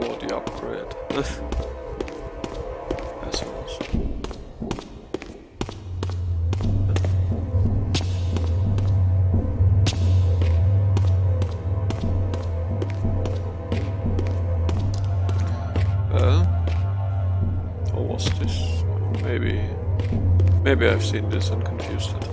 for the upgrade. I suppose. Well, or was this? Maybe I've seen this and confused it.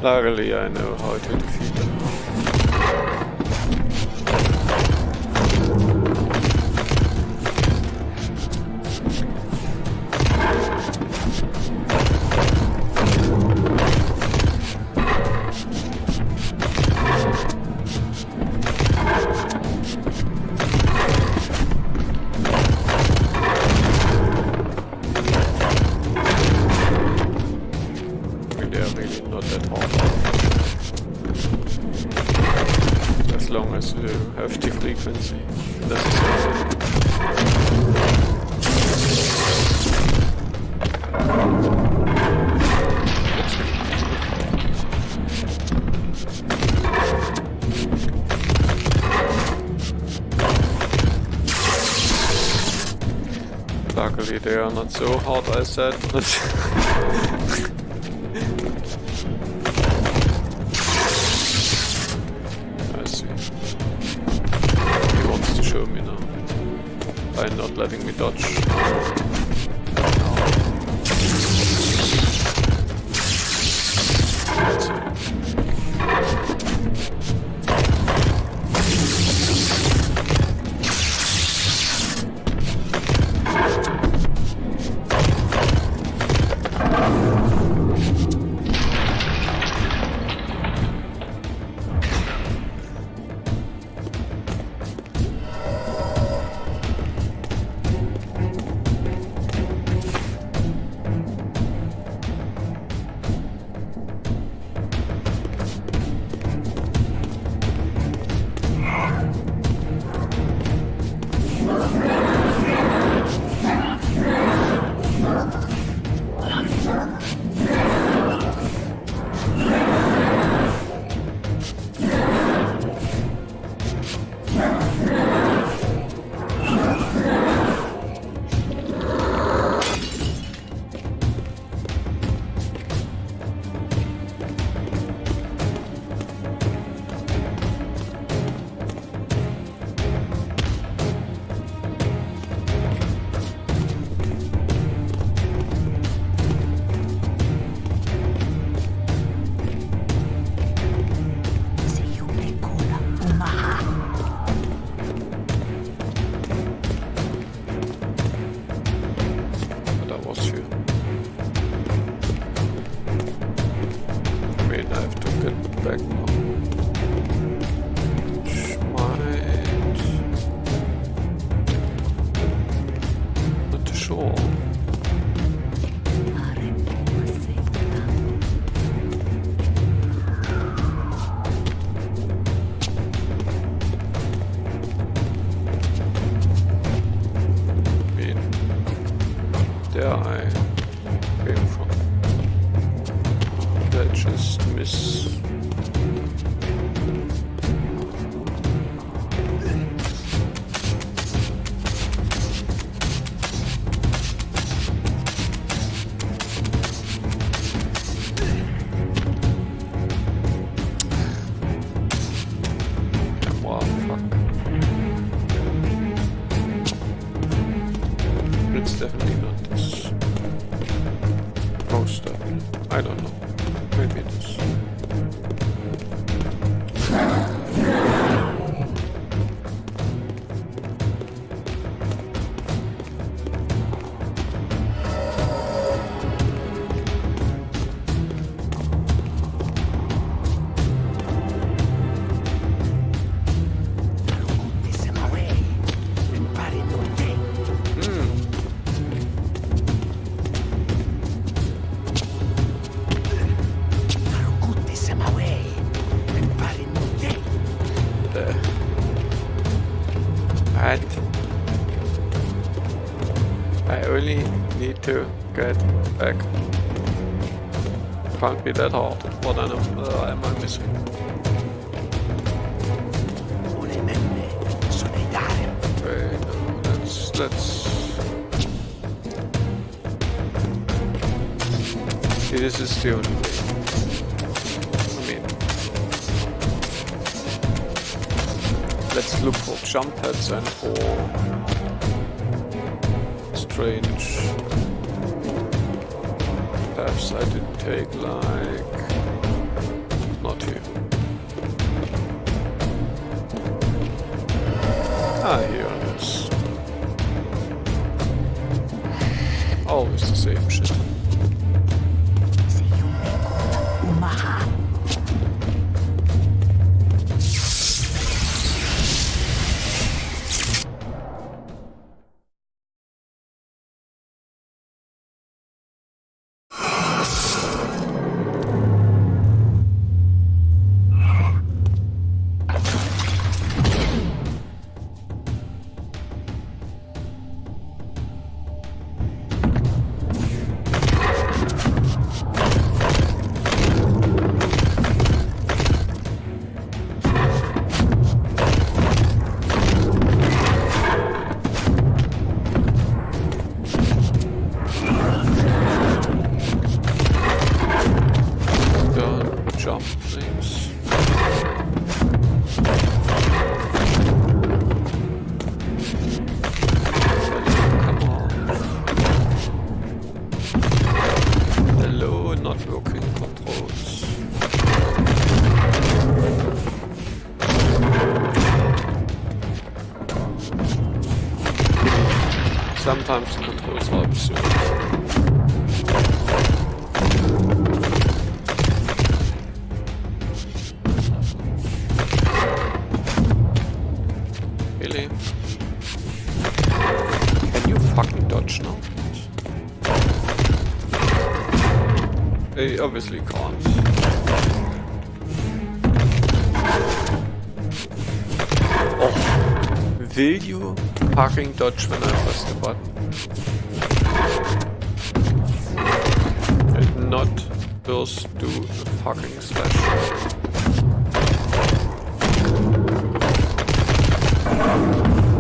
Luckily, I know how to defeat them. Hefty frequency necessary. Luckily they are not so hard, I said. By not letting me dodge. definitely not this poster. I don't know. Maybe it is. I only need to get back. Can't be that hard. What am I missing? Okay, no, let's see, this is the only way. I mean, let's look for jump pads and for strange paths I didn't take, like not here. Ah, here it is. Always the same shit. Sometimes the controls are absurd. Really? Can you fucking dodge now? They obviously can't. Oh. Will you fucking dodge when I press the button? And not first do the fucking slash.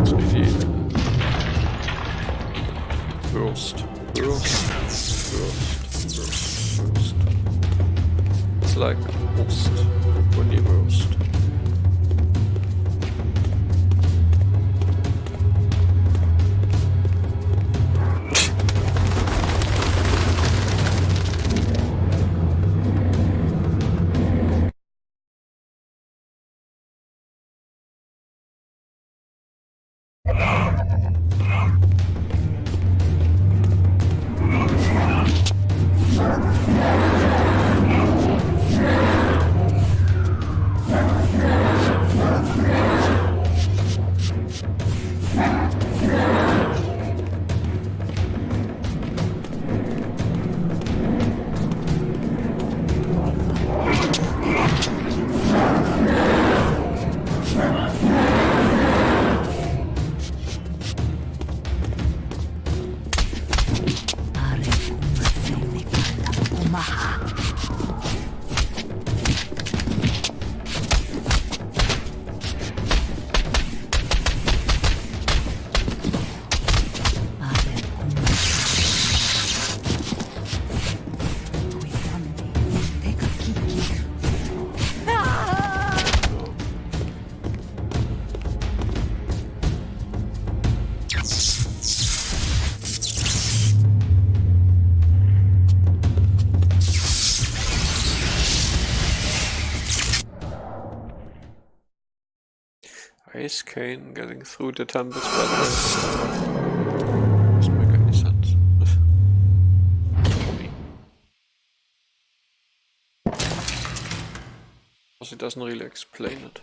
It's really worst. It's like worst. Only worst. Why is Kain getting through the tempest by the way? Doesn't make any sense. For me. Because he doesn't really explain it.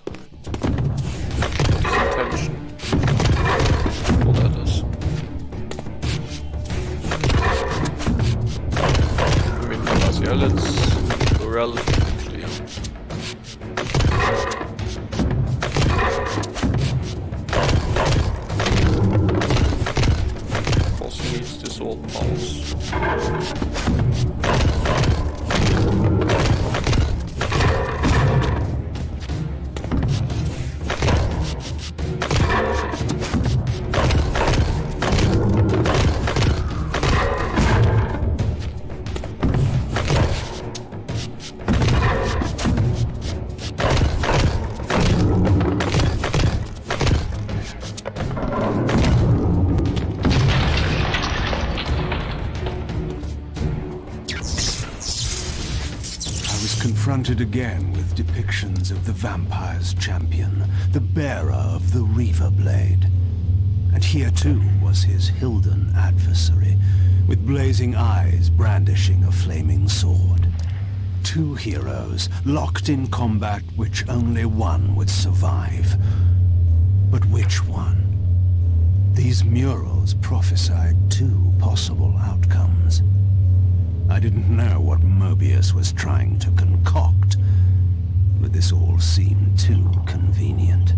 What his intention for that is. I mean, Martial, it's relatively clear. Of course, he needs this old mouse. Confronted again with depictions of the vampire's champion, the bearer of the Reaver Blade. And here too was his Hilden adversary, with blazing eyes brandishing a flaming sword. Two heroes locked in combat which only one would survive. But which one? These murals prophesied two possible outcomes. I didn't know what Mobius was trying to concoct, but this all seemed too convenient.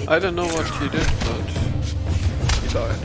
I don't know what he did, but he died.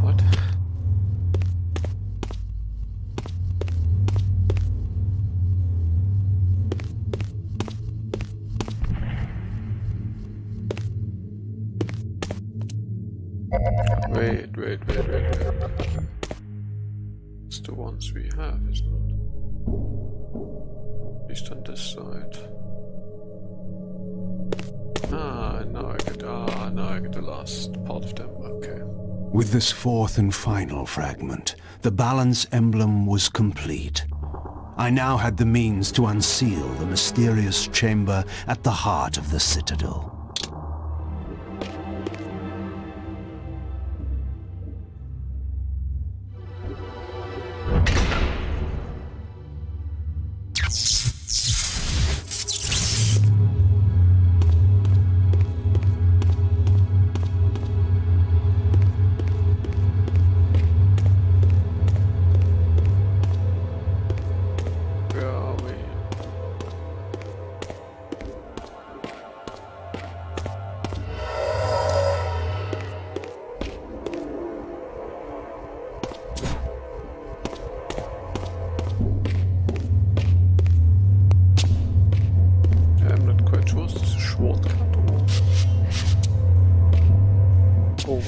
What? Wait. It's the ones we have, isn't it? At least on this side. Now I get the last part of them, okay. With this fourth and final fragment, the balance emblem was complete. I now had the means to unseal the mysterious chamber at the heart of the Citadel.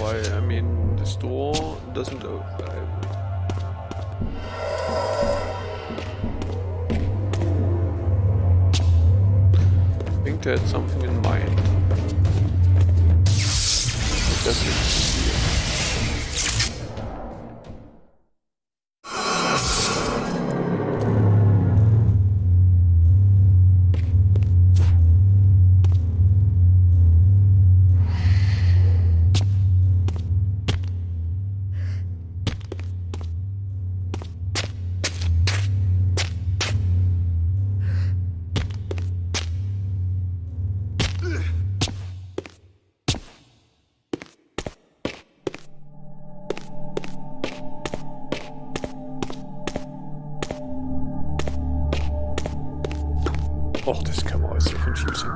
I mean, this door doesn't open. I think they had something in mind. It doesn't see it. Oh, this camera is so confusing.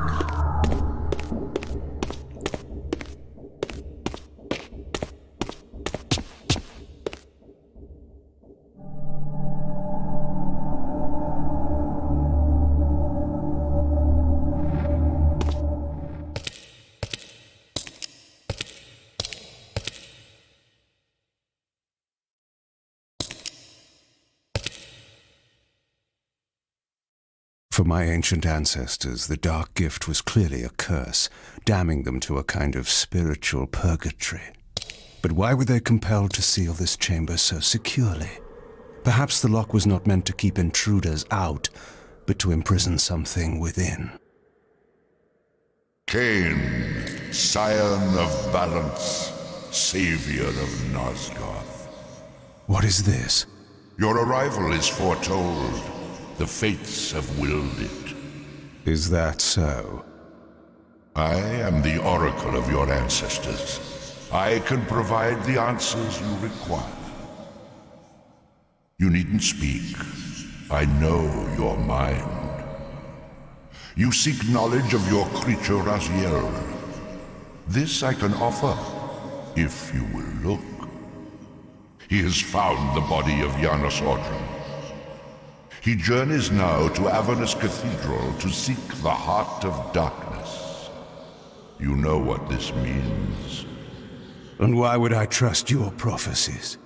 For my ancient ancestors, the dark gift was clearly a curse, damning them to a kind of spiritual purgatory. But why were they compelled to seal this chamber so securely? Perhaps the lock was not meant to keep intruders out, but to imprison something within. Kain, scion of balance, savior of Nosgoth. What is this? Your arrival is foretold. The fates have willed it. Is that so? I am the oracle of your ancestors. I can provide the answers you require. You needn't speak. I know your mind. You seek knowledge of your creature Raziel. This I can offer, if you will look. He has found the body of Janus Audron. He journeys now to Avernus Cathedral to seek the heart of darkness. You know what this means. And why would I trust your prophecies?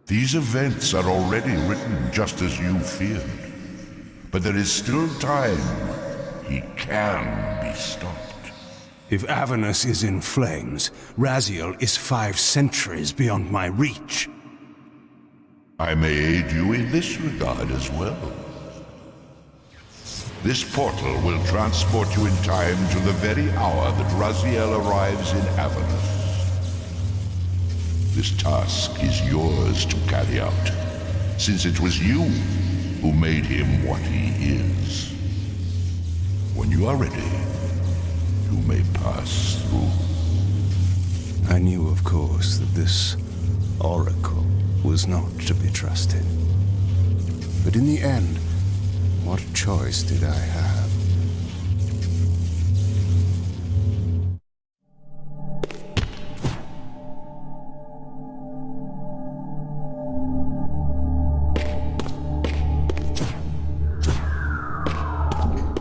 These events are already written just as you feared. But there is still time. He can be stopped. If Avernus is in flames, Raziel is 5 centuries beyond my reach. I may aid you in this regard as well. This portal will transport you in time to the very hour that Raziel arrives in Avernus. This task is yours to carry out, since it was you who made him what he is. When you are ready, you may pass through. I knew, of course, that this oracle was not to be trusted. But in the end, what choice did I have?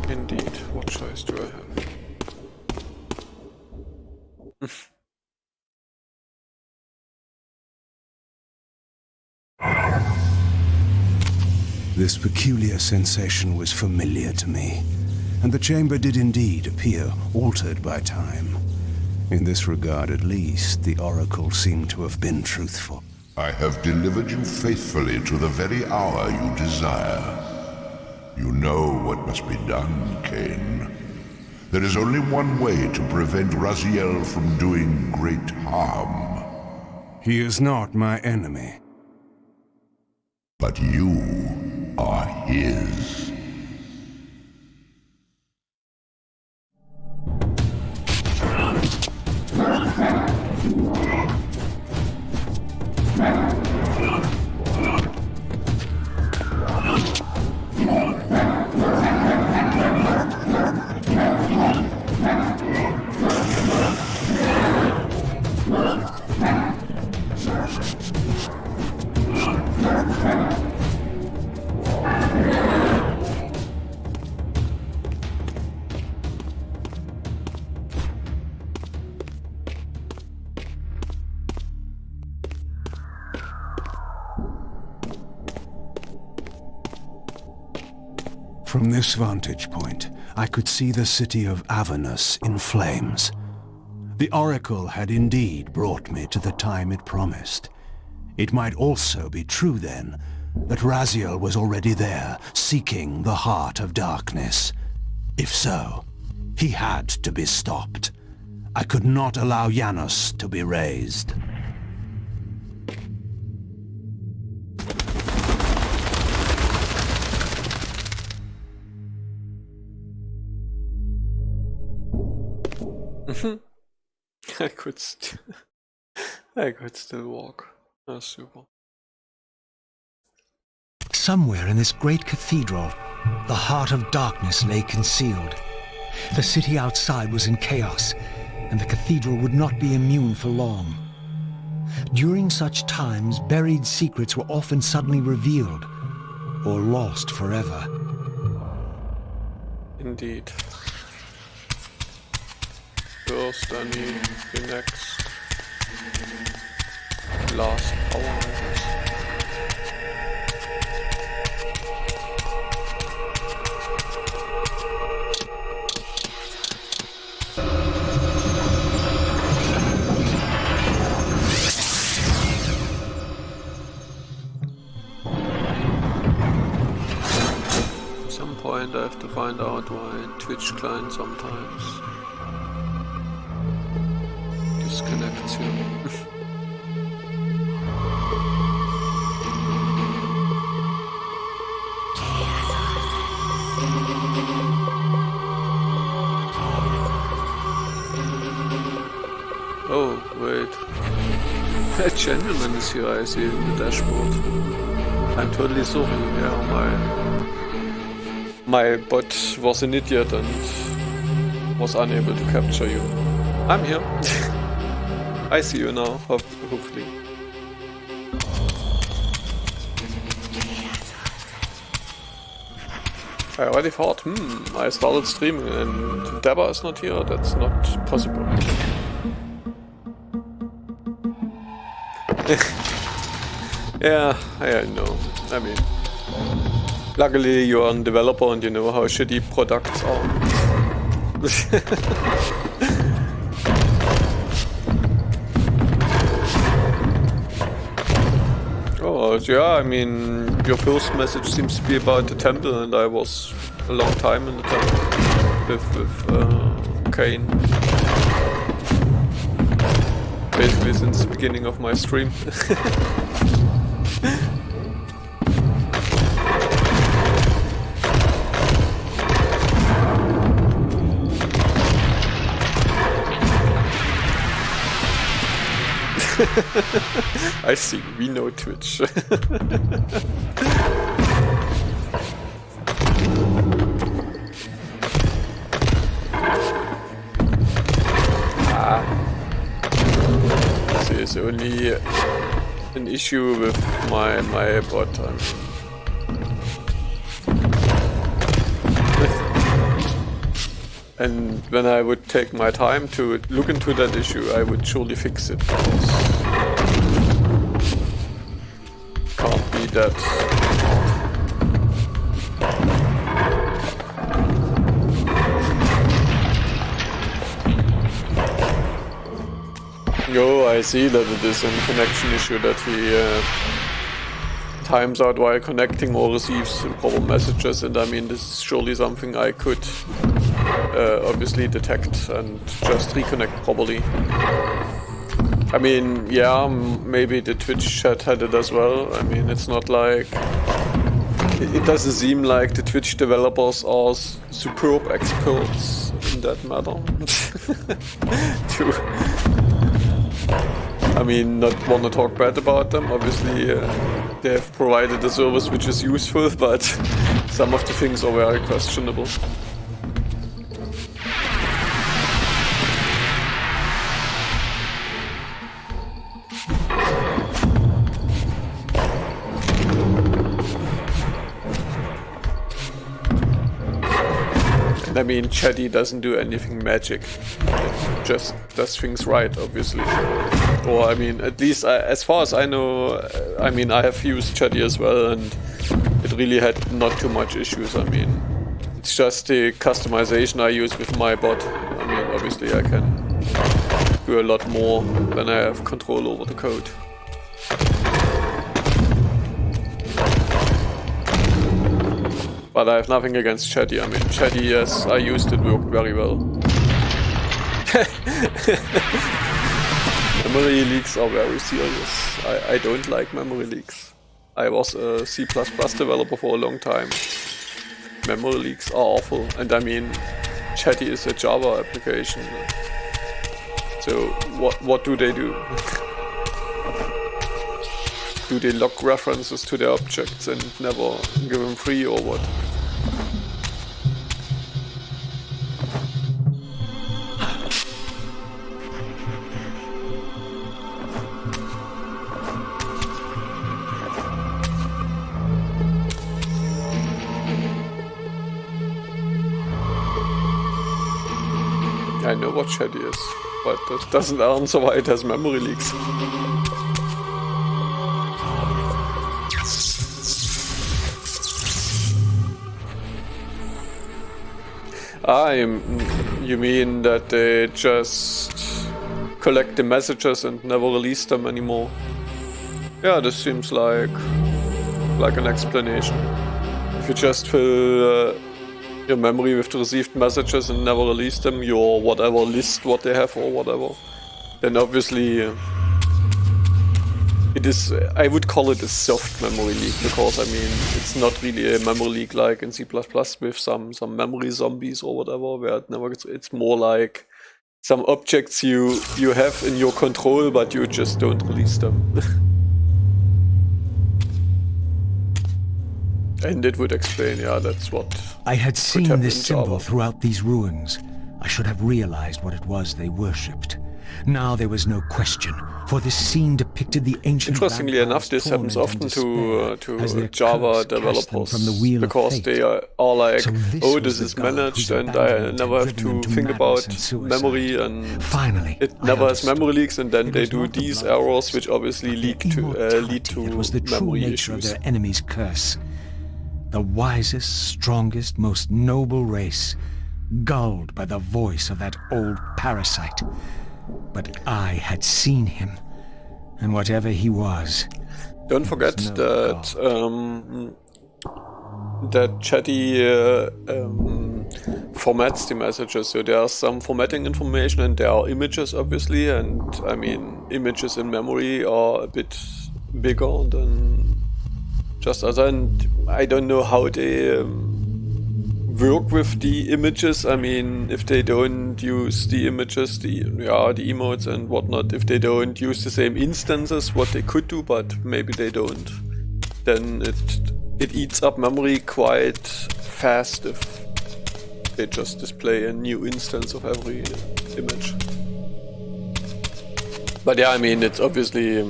Indeed, what choice do I have? This peculiar sensation was familiar to me, and the chamber did indeed appear altered by time. In this regard, at least, the oracle seemed to have been truthful. I have delivered you faithfully to the very hour you desire. You know what must be done, Kain. There is only one way to prevent Raziel from doing great harm. He is not my enemy. But you are his. From this vantage point, I could see the city of Avernus in flames. The oracle had indeed brought me to the time it promised. It might also be true, then, that Raziel was already there, seeking the heart of darkness. If so, he had to be stopped. I could not allow Janus to be raised. I could still walk. That's super. Somewhere in this great cathedral, the heart of darkness lay concealed. The city outside was in chaos, and the cathedral would not be immune for long. During such times, buried secrets were often suddenly revealed, or lost forever. Indeed. First, I need the next last power, I guess. At some point I have to find out why Twitch client sometimes disconnects you. Oh, wait. A gentleman is here, I see in the dashboard. I'm totally sorry, yeah, my bot was an idiot and was unable to capture you. I'm here. I see you now, hopefully. I already thought, I started streaming and Deba is not here, that's not possible. Yeah, I know. I mean, luckily you're a developer and you know how shitty products are. Oh, yeah, I mean, your first message seems to be about the temple and I was a long time in the temple with Kain. Basically since the beginning of my stream. I see, we know Twitch. This is only an issue with my bot. And when I would take my time to look into that issue, I would surely fix it. Can't be that. No, I see that it is a connection issue that he times out while connecting or receives improper messages, and I mean this is surely something I could obviously detect and just reconnect properly. I mean, yeah, maybe the Twitch chat had it as well. I mean, it's not like... It doesn't seem like the Twitch developers are superb experts in that matter. I mean, not want to talk bad about them. Obviously, they have provided a service which is useful, but some of the things are very questionable. I mean, Chatty doesn't do anything magic. It just does things right, obviously. Or, I mean, at least as far as I know, I mean, I have used Chatty as well, and it really had not too much issues. I mean, it's just the customization I use with my bot. I mean, obviously I can do a lot more when I have control over the code. But I have nothing against Chatty. I mean, Chatty, as I used it, worked very well. Memory leaks are very serious. I don't like memory leaks. I was a C++ developer for a long time. Memory leaks are awful. And I mean, Chatty is a Java application. So what do they do? Do they lock references to their objects and never give them free or what? I know what Chatty is, but that doesn't answer why it has memory leaks. You mean that they just collect the messages and never release them anymore? Yeah, this seems like an explanation. If you just fill your memory with the received messages and never release them, your whatever list what they have or whatever, then obviously it is, I would call it a soft memory leak, because I mean, it's not really a memory leak like in C++ with some memory zombies or whatever, where it never gets, it's more like some objects you have in your control, but you just don't release them. And it would explain, yeah, that's what I had seen this symbol Java. throughout these ruins. I should have realized what it was they worshipped. Now there was no question, for this scene depicted the ancient. Interestingly enough, this happens often to Java developers, because they are like, oh, this is managed and I never have to think about memory, and finally, it never has memory leaks, and then they do these errors which obviously lead to memory issues. Of their enemy's curse. The wisest, strongest, most noble race, gulled by the voice of that old parasite. But I had seen him, and whatever he was... Don't forget that that Chatty formats the messages. So there's some formatting information and there are images, obviously, and I mean images in memory are a bit bigger than just other, and I don't know how they work with the images. I mean, if they don't use the images, the emotes and whatnot, if they don't use the same instances, what they could do, but maybe they don't, then it eats up memory quite fast if they just display a new instance of every image. But yeah, I mean, it's obviously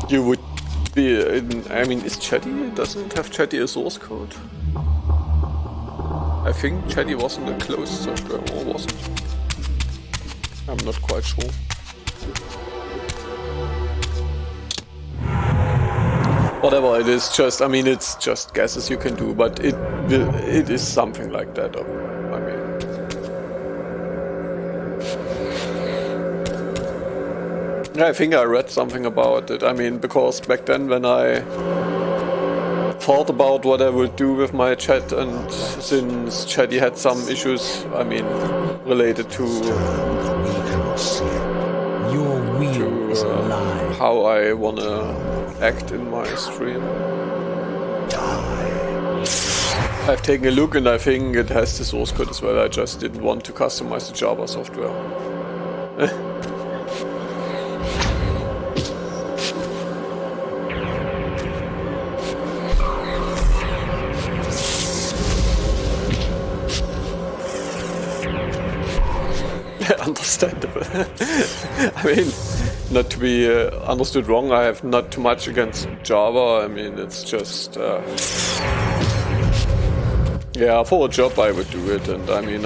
you would be I mean, is Chatty, doesn't have Chatty a source code? I think Chatty wasn't a closed software, or was it? I'm not quite sure. Whatever it is, just, I mean, it's just guesses you can do, but it is something like that. I mean, I think I read something about it. I mean, because back then when I thought about what I would do with my chat, and since Chatty had some issues, I mean, related to Your wheel is alive. how I wanna act in my stream. I've taken a look and I think it has the source code as well. I just didn't want to customize the Java software. Understandable. I mean, not to be understood wrong, I have not too much against Java. I mean, it's just yeah, for a job I would do it, and I mean,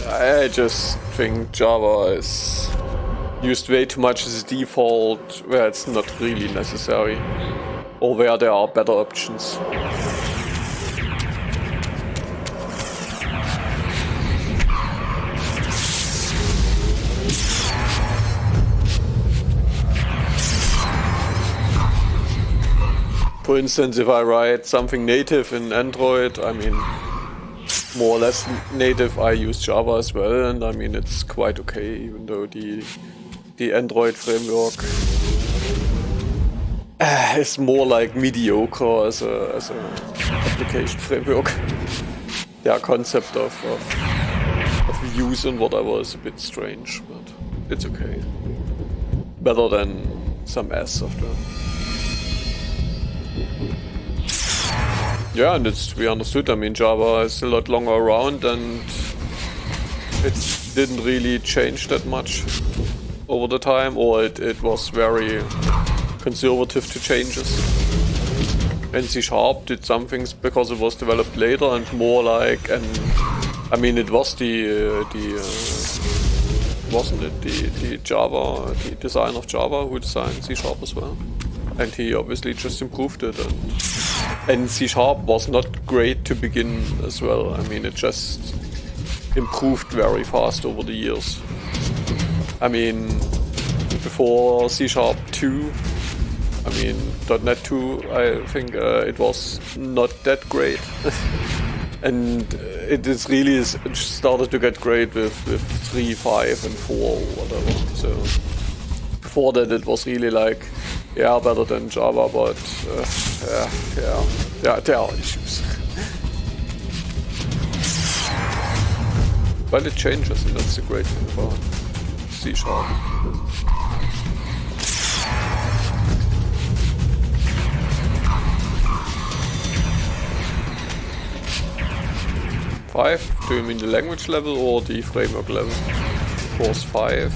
I just think Java is used way too much as a default where it's not really necessary, or where there are better options. For instance, if I write something native in Android, I mean, more or less native, I use Java as well, and I mean, it's quite okay, even though the Android framework is more like mediocre as a application framework. Their concept of views and whatever is a bit strange, but it's okay. Better than some ass software. Yeah, and it's to be understood. I mean, Java is a lot longer around and it didn't really change that much over the time, or it was very conservative to changes. And C# did some things because it was developed later and more like, and I mean, it was wasn't it the Java, the designer of Java who designed C# as well? And he obviously just improved it, and C# was not great to begin as well. I mean, it just improved very fast over the years. I mean, before C# 2, I mean, .NET 2, I think it was not that great. And it is really started to get great with 3, 5 and 4 or whatever. So before that it was really like, yeah, better than Java, but there are issues. But it changes, and that's the great thing about C#. 5? Do you mean the language level or the framework level? Course 5.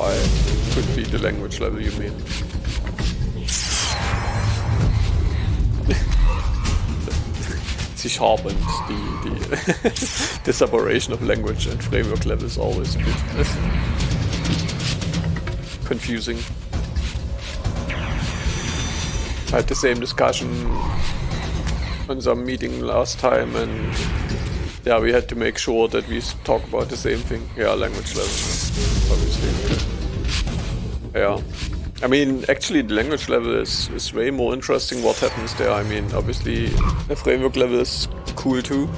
5 could be the language level, you mean. C# and the separation of language and framework level is always a bit confusing. I had the same discussion on some meeting last time, and yeah, we had to make sure that we talk about the same thing. Yeah, language level, obviously. Yeah. I mean, actually the language level is way more interesting what happens there. I mean, obviously the framework level is cool too.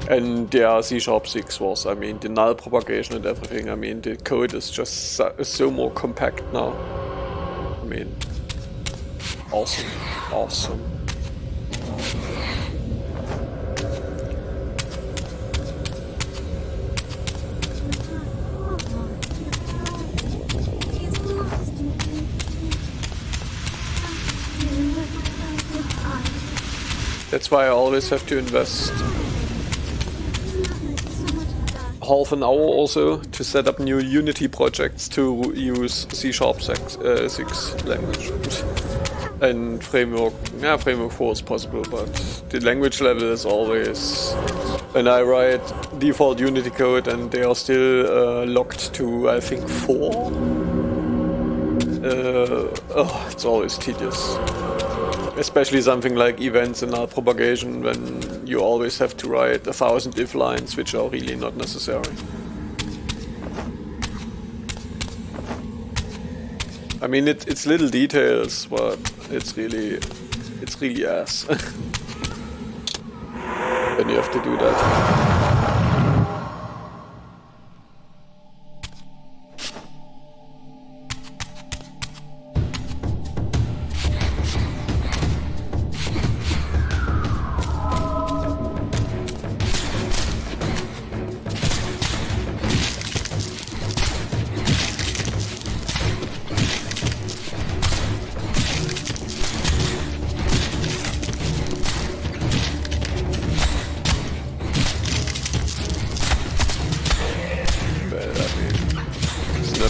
And yeah, C#6 was, I mean, the null propagation and everything. I mean, the code is just so more compact now. I mean, awesome, awesome. That's why I always have to invest half an hour also to set up new Unity projects to use C#6 language. And framework, yeah, framework 4 is possible, but the language level is always, when I write default Unity code and they are still locked to, I think, 4. It's always tedious. Especially something like events and null propagation, when you always have to write 1,000 if lines, which are really not necessary. I mean, it's little details, but it's really ass. When you have to do that.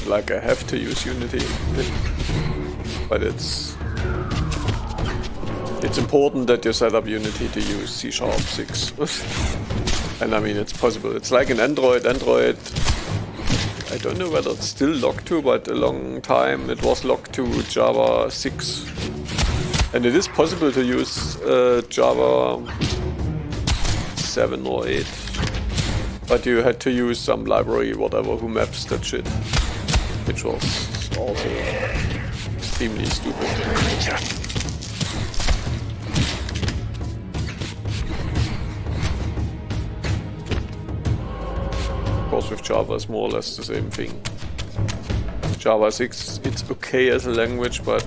Like I have to use Unity, but it's important that you set up Unity to use C#6. And I mean, it's possible. It's like in Android. Android, I don't know whether it's still locked to, but a long time it was locked to Java 6. And it is possible to use Java 7 or 8. But you had to use some library, whatever, who maps that shit. Which was also extremely stupid. Of course, with Java it's more or less the same thing. Java 6, it's okay as a language, but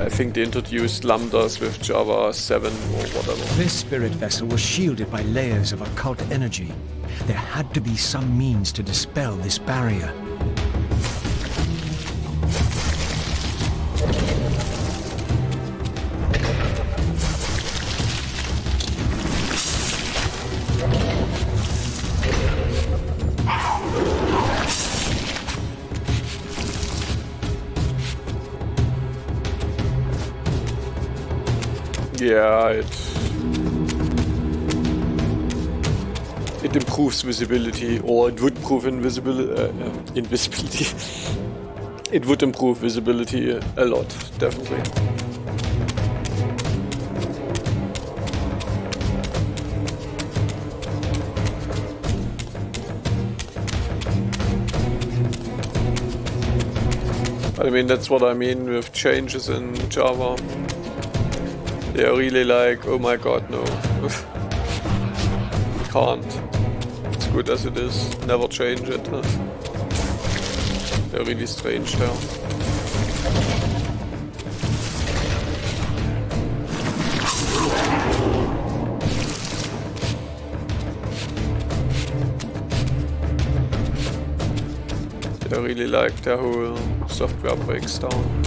I think they introduced lambdas with Java 7 or whatever. This spirit vessel was shielded by layers of occult energy. There had to be some means to dispel this barrier. Yeah, it improves visibility, or it would improve invisibility. It would improve visibility a lot, definitely. I mean, that's what I mean with changes in Java. They are really like, oh my god, no. Can't. It's good as it is. Never change it. They're really strange there. They really like their whole software breaks down.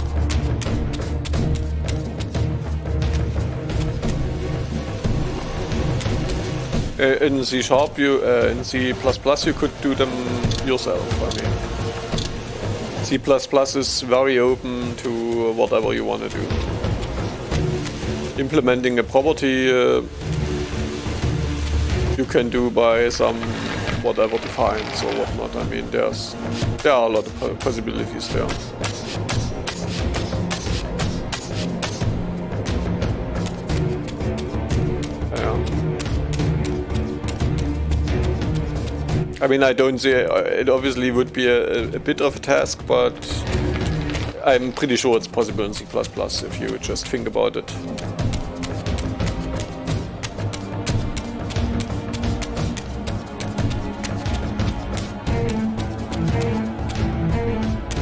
In C#, in C++, you could do them yourself. I mean, C++ is very open to whatever you want to do. Implementing a property you can do by some whatever defines or whatnot. I mean, there are a lot of possibilities there. I mean, I don't see it. Obviously, would be a bit of a task, but I'm pretty sure it's possible in C++ if you just think about it.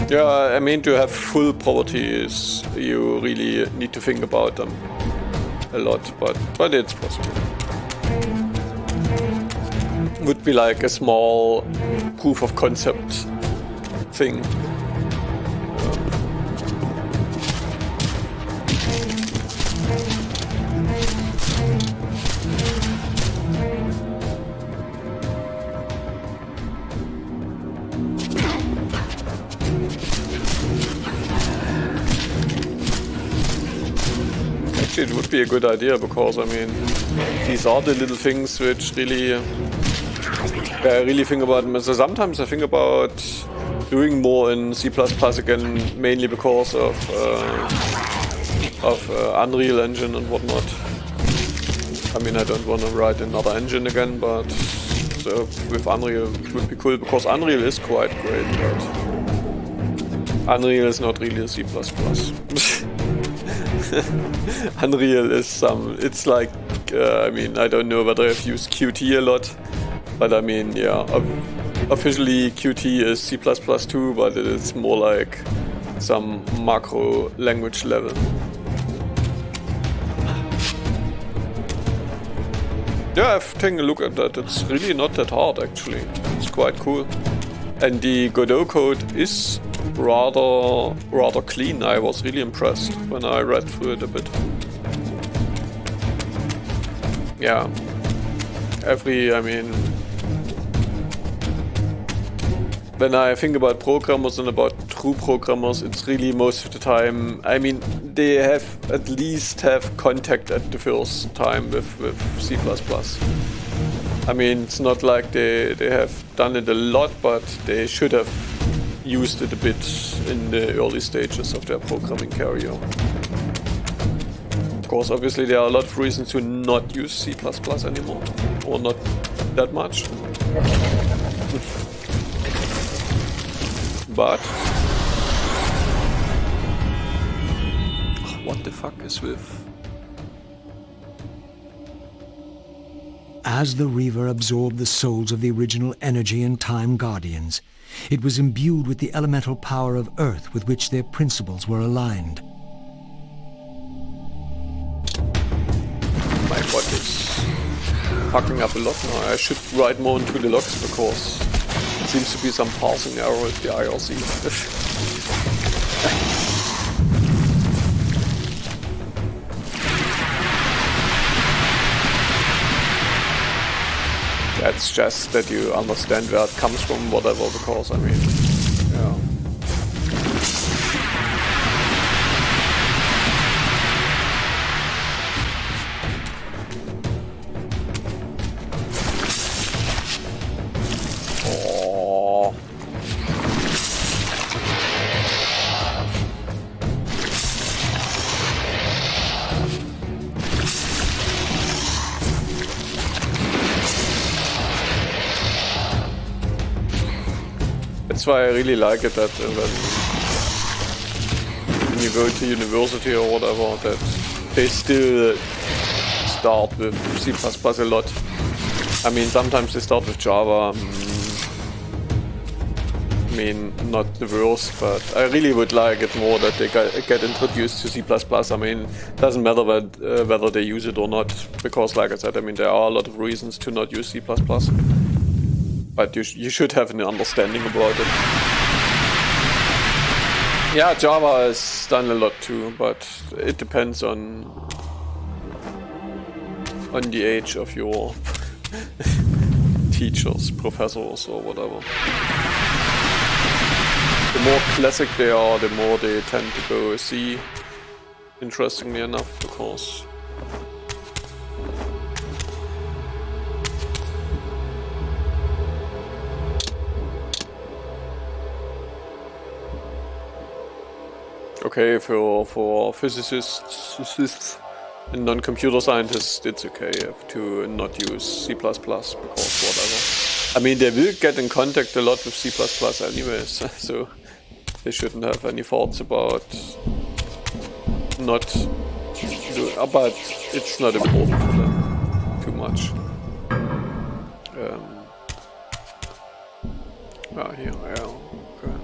Yeah, I mean, to have full properties, you really need to think about them a lot, but it's possible. Would be like a small proof of concept thing. It would be a good idea, because I mean, these are the little things which really, I really think about them. So sometimes I think about doing more in C++ again, mainly because of Unreal Engine and whatnot. I mean, I don't want to write another engine again, but so with Unreal it would be cool, because Unreal is quite great, but Unreal is not really a C++. Unreal is it's like, I mean, I don't know whether I've used Qt a lot, but I mean, yeah, officially Qt is C++ too, but it is more like some macro language level. Yeah, I've taken a look at that. It's really not that hard, actually. It's quite cool. And the Godot code is rather clean. I was really impressed when I read through it a bit. Yeah. I mean, when I think about programmers and about true programmers, it's really most of the time, I mean, they at least have contact at the first time with C++. I mean, it's not like they have done it a lot, but they should have used it a bit in the early stages of their programming career. Of course, obviously there are a lot of reasons to not use C++ anymore, or not that much. But what the fuck is with? As the Reaver absorbed the souls of the original Energy and Time Guardians, it was imbued with the elemental power of Earth with which their principles were aligned. My bot is fucking up a lot now. I should write more into the logs, because it seems to be some parsing error with the IRC. It's just that you understand where it comes from, whatever, because I mean, yeah. Oh. That's why I really like it, that when you go to university or whatever, that they still start with C++ a lot. I mean, sometimes they start with Java. I mean, not the worst, but I really would like it more that they get introduced to C++. I mean, it doesn't matter whether they use it or not, because like I said, I mean, there are a lot of reasons to not use C++. But you should have an understanding about it. Yeah, Java has done a lot too, but it depends on the age of your teachers, professors, or whatever. The more classic they are, the more they tend to go C, interestingly enough, because okay, for physicists, a non-computer scientist, it's okay to not use C++ because whatever. I mean, they will get in contact a lot with C++ anyways, so they shouldn't have any thoughts about not do, but it's not important for them too much. Here, yeah, okay.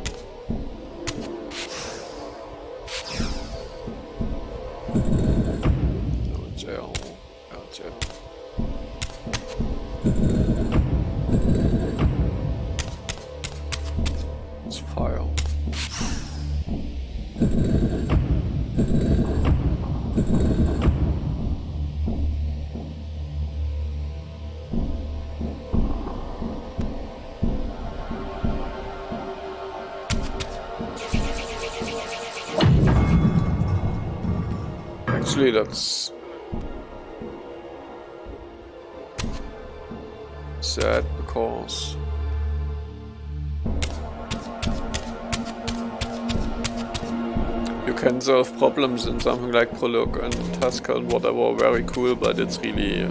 So it's L, it's L. It's file. Actually, that's sad because you can solve problems in something like Prolog and Haskell and whatever, very cool, but it's really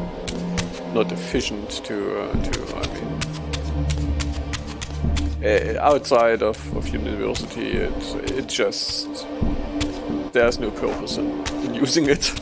not efficient to I mean, outside of university, it just, there's no purpose in using it.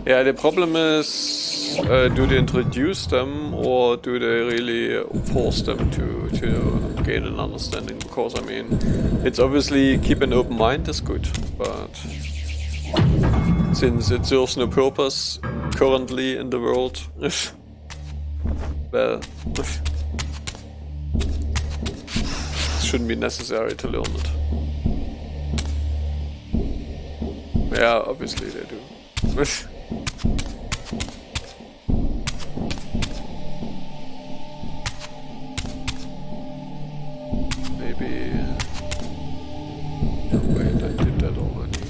Yeah, the problem is, do they introduce them or do they really force them to gain an understanding? Because, I mean, it's obviously keep an open mind is good, but since it serves no purpose currently in the world, well, it shouldn't be necessary to learn it. Yeah, obviously they do. Maybe... No, wait, I did that already.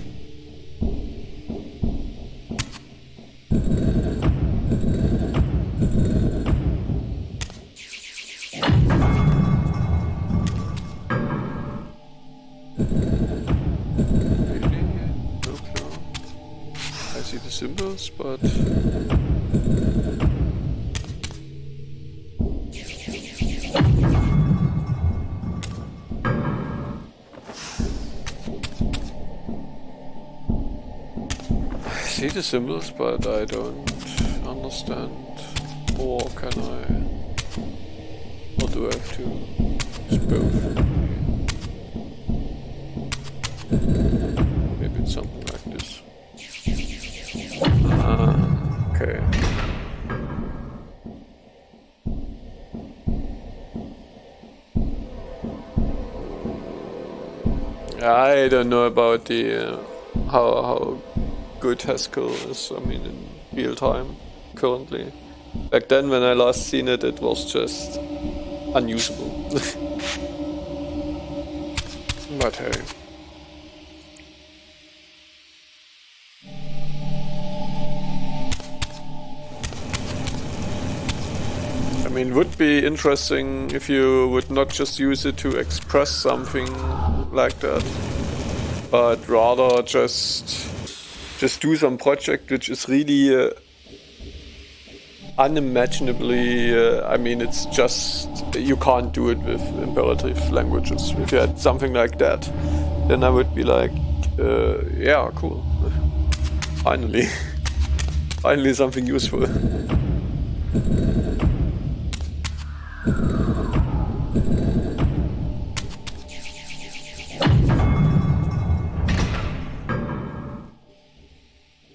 Really? No clue. I see the symbols, but... I see the symbols, but I don't understand. Or can I? Or do I have to use both? Maybe it's something like this. Ah, okay. I don't know about the how good Haskell is, I mean, in real time, currently. Back then, when I last seen it, it was just unusable. But hey. I mean, it would be interesting if you would not just use it to express something like that, but rather just do some project which is really unimaginably, I mean, it's just, you can't do it with imperative languages. If you had something like that, then I would be like, yeah, cool. Finally. Finally something useful.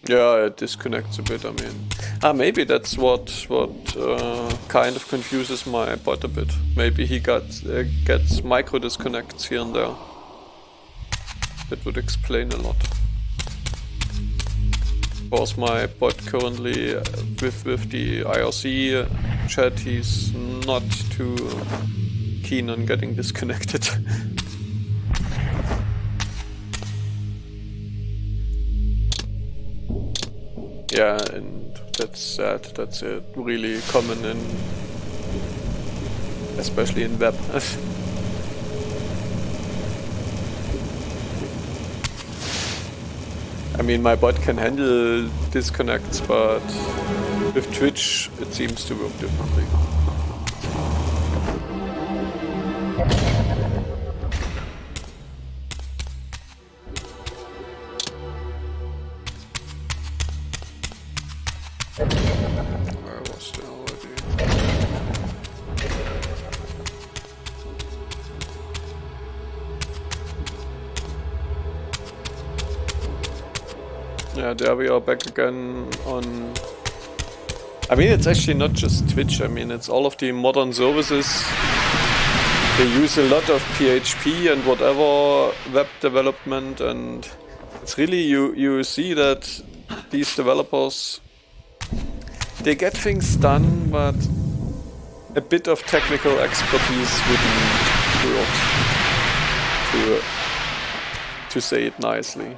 Yeah, it disconnects a bit. I mean, maybe that's what kind of confuses my bot a bit. Maybe he gets micro disconnects here and there. That would explain a lot. Of course, my bot currently with the IRC chat, he's not too keen on getting disconnected. Yeah, and that's sad. That's really common in, especially in web. I mean, my bot can handle disconnects, but with Twitch it seems to work differently. Where was the already? Yeah, there we are back again on... I mean, it's actually not just Twitch, I mean, it's all of the modern services. They use a lot of PHP and whatever web development, and it's really, you see that these developers, they get things done, but a bit of technical expertise wouldn't hurt, to say it nicely.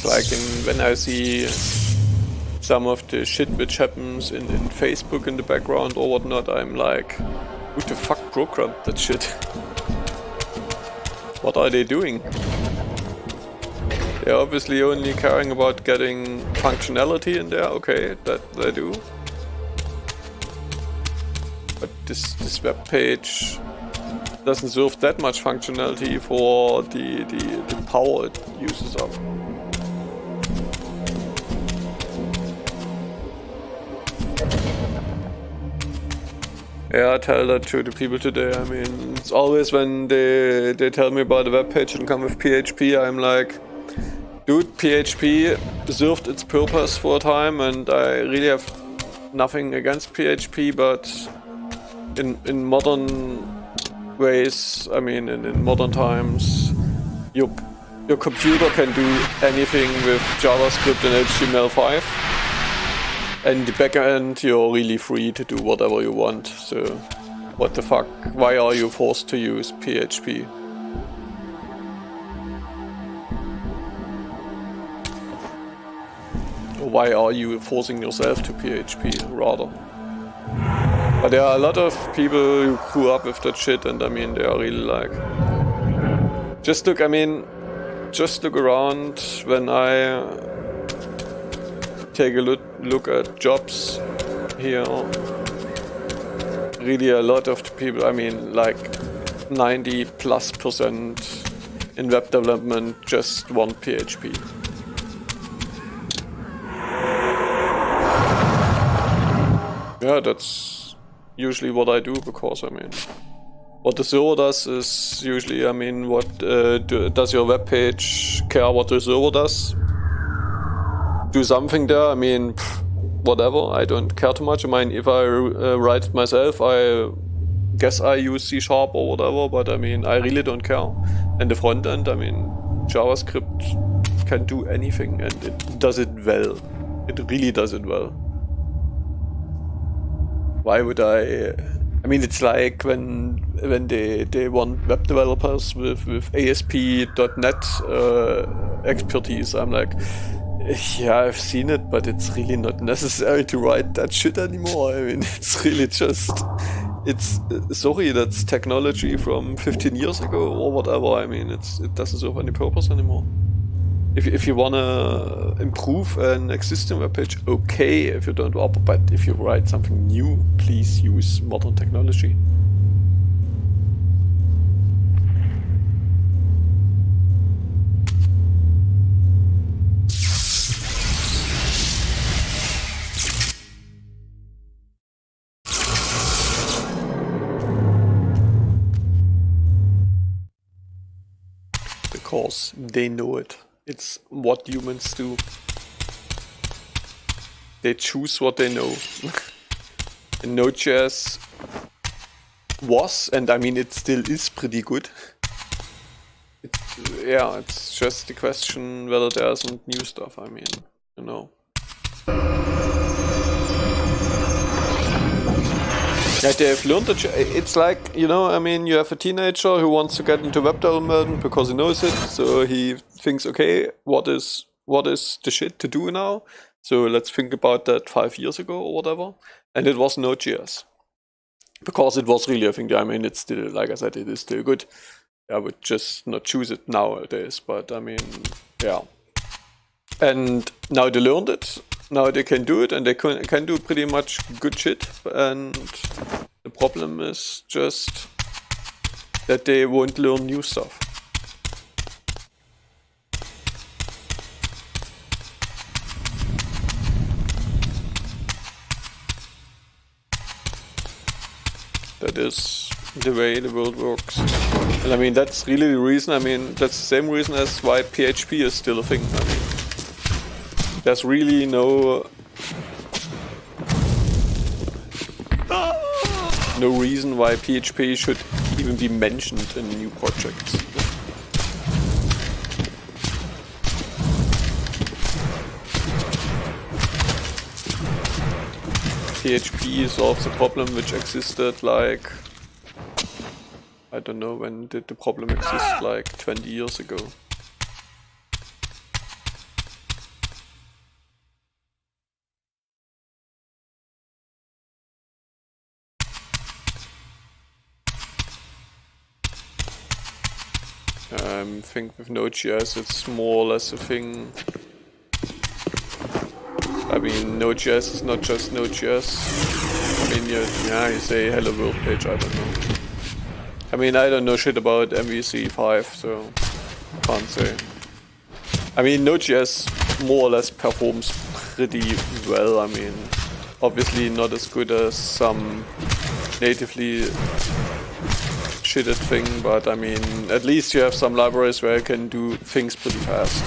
Like when I see some of the shit which happens in Facebook in the background or whatnot, I'm like, who the fuck programmed that shit? What are they doing? They're obviously only caring about getting functionality in there, okay, that they do. But this web page doesn't serve that much functionality for the power it uses up. Yeah, I tell that to the people today. I mean, it's always when they tell me about a web page and come with PHP, I'm like, dude, PHP served its purpose for a time, and I really have nothing against PHP, but in modern ways, I mean, in modern times, your computer can do anything with JavaScript and HTML5. And in the backend, you're really free to do whatever you want. So, what the fuck? Why are you forced to use PHP? Or why are you forcing yourself to PHP, rather? But there are a lot of people who grew up with that shit, and I mean, they are really like... Just look around when I take a look at jobs here. Really a lot of the people, I mean, like 90+% in web development just want PHP. Yeah, that's usually what I do, because I mean, what the server does is usually, I mean, what does your web page care what the server does? Do something there, I mean, whatever, I don't care too much. I mean, if I write it myself, I guess I use C# or whatever, but I mean, I really don't care. And the front end, I mean, JavaScript can do anything, and it does it well. It really does it well. Why would I mean, it's like when they want web developers with ASP.NET expertise, I'm like, yeah, I've seen it, but it's really not necessary to write that shit anymore. I mean, it's really just, sorry, that's technology from 15 years ago or whatever. I mean, it doesn't serve any purpose anymore. If you wanna improve an existing web page, okay, if you don't, but if you write something new, please use modern technology. because they know it. It's what humans do. They choose what they know. And Node.js was, and I mean it still is pretty good. Yeah, it's just the question whether there isn't new stuff, I mean, you know. Yeah, they've learned it's like, you know, I mean, you have a teenager who wants to get into web development because he knows it, so he thinks, okay, what is the shit to do now? So let's think about that 5 years ago or whatever. And it was Node.js. Because it was really, I think, I mean, it's still, like I said, it is still good. I would just not choose it nowadays, but I mean, yeah. And now they learned it, now they can do it, and they can do pretty much good shit. And the problem is just that they won't learn new stuff. That is the way the world works. And I mean, that's really the reason, I mean, that's the same reason as why PHP is still a thing. I mean, there's really no reason why PHP should even be mentioned in new projects. PHP solves a problem which existed like, I don't know, when did the problem exist, like 20 years ago. I think with Node.js it's more or less a thing. I mean, Node.js is not just Node.js. I mean, you say hello world page, I don't know. I mean, I don't know shit about MVC5, so can't say. I mean, Node.js more or less performs pretty well. I mean, obviously not as good as some natively shitted thing, but I mean, at least you have some libraries where you can do things pretty fast.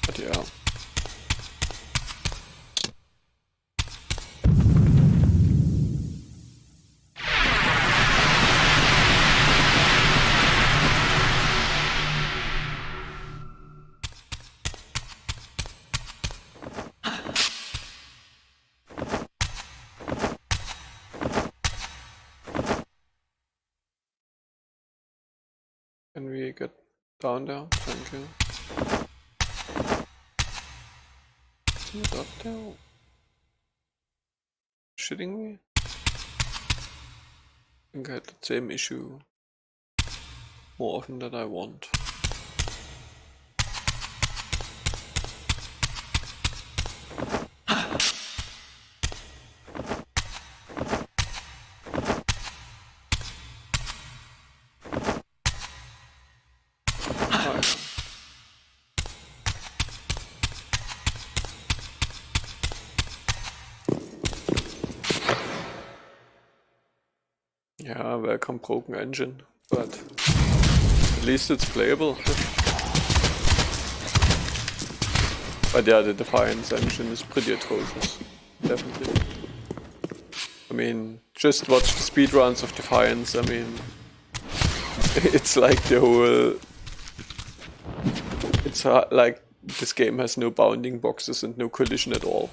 But yeah. Can we get down there? Thank you. Is it up there? Shitting me? I think I had the same issue more often than I want. Yeah, welcome broken engine, but at least it's playable. But yeah, the Defiance engine is pretty atrocious, definitely. I mean, just watch the speedruns of Defiance, I mean, it's like the whole... It's like this game has no bounding boxes and no collision at all.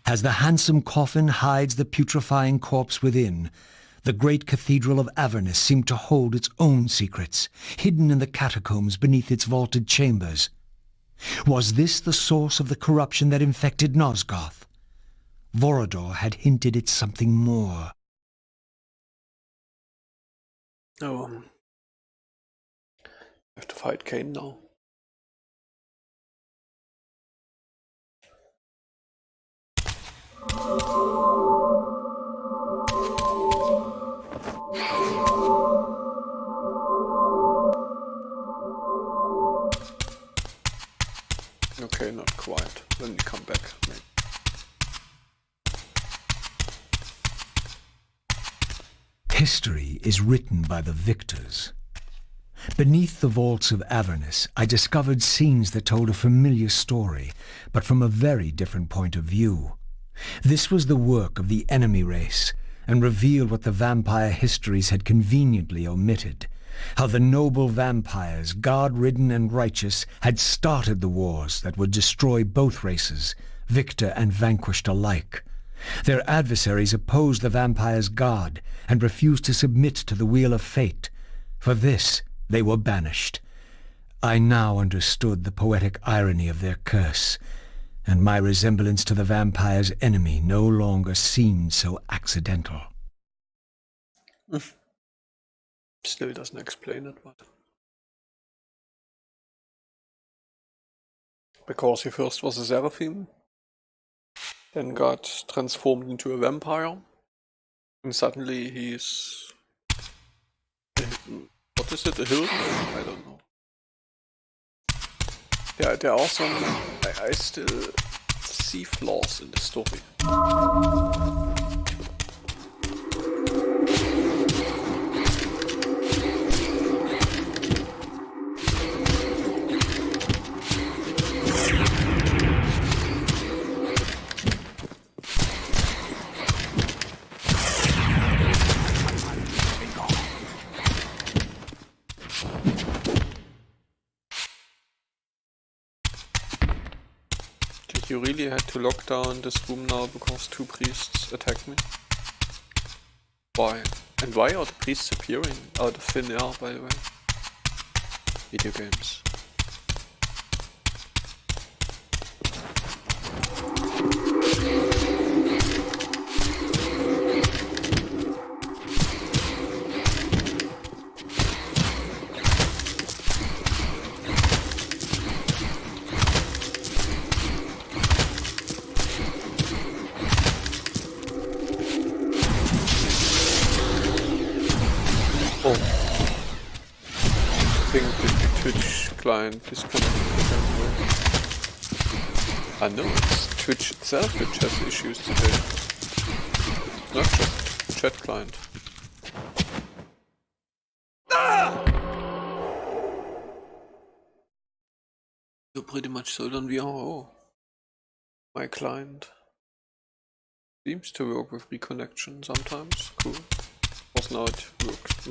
As the handsome coffin hides the putrefying corpse within, the great cathedral of Avernus seemed to hold its own secrets, hidden in the catacombs beneath its vaulted chambers. Was this the source of the corruption that infected Nosgoth? Vorador had hinted at something more. Oh. I have to fight Kain now. Okay, not quite. When we come back, maybe. History is written by the victors. Beneath the vaults of Avernus, I discovered scenes that told a familiar story, but from a very different point of view. This was the work of the enemy race, and revealed what the vampire histories had conveniently omitted. How the noble vampires, guard-ridden and righteous, had started the wars that would destroy both races, victor and vanquished alike. Their adversaries opposed the vampires' god and refused to submit to the wheel of fate. For this, they were banished. I now understood the poetic irony of their curse, and my resemblance to the vampire's enemy no longer seemed so accidental. Still doesn't explain it, but... Because he first was a seraphim, then got transformed into a vampire, and suddenly he's... What is it, a hill? I don't know. Yeah, there are some... I still see flaws in the story. You really had to lock down this room now because 2 priests attacked me? Why? And why are the priests appearing out of thin air, by the way? Video games. I think the Twitch client disconnected anyway. I know it's Twitch itself which has issues today. Not just chat client. So pretty much sold on VR. Oh. My client seems to work with reconnection sometimes. Cool. Was now it worked.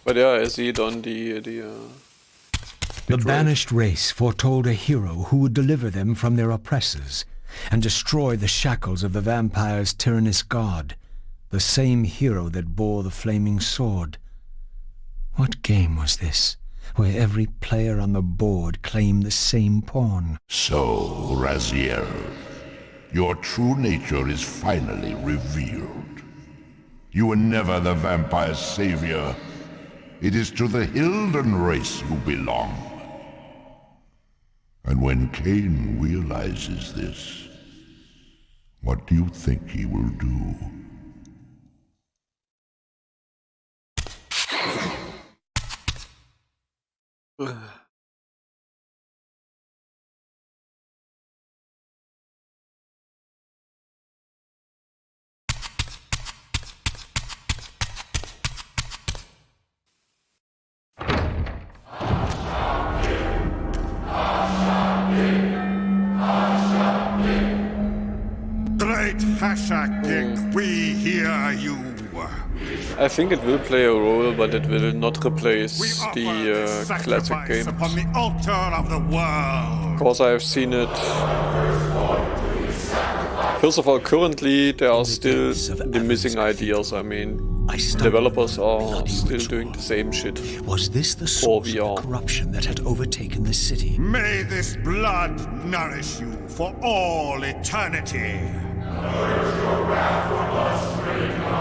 But yeah, I see it on the banished race foretold a hero who would deliver them from their oppressors and destroy the shackles of the vampire's tyrannous god, the same hero that bore the flaming sword. What game was this, where every player on the board claimed the same pawn? So, Raziel, your true nature is finally revealed. You were never the vampire's savior. It is to the Hilden race you belong. And when Kain realizes this, what do you think he will do? Great Hashak, we hear you. I think it will play a role, but it will not replace We offer the this classic sacrifice games. upon the altar of the world. Because I have seen it. First of all, currently there are still the missing ideas. I mean, developers are still doing the same shit. Was this the source of VR. the corruption that had overtaken the city? May this blood nourish you for all eternity.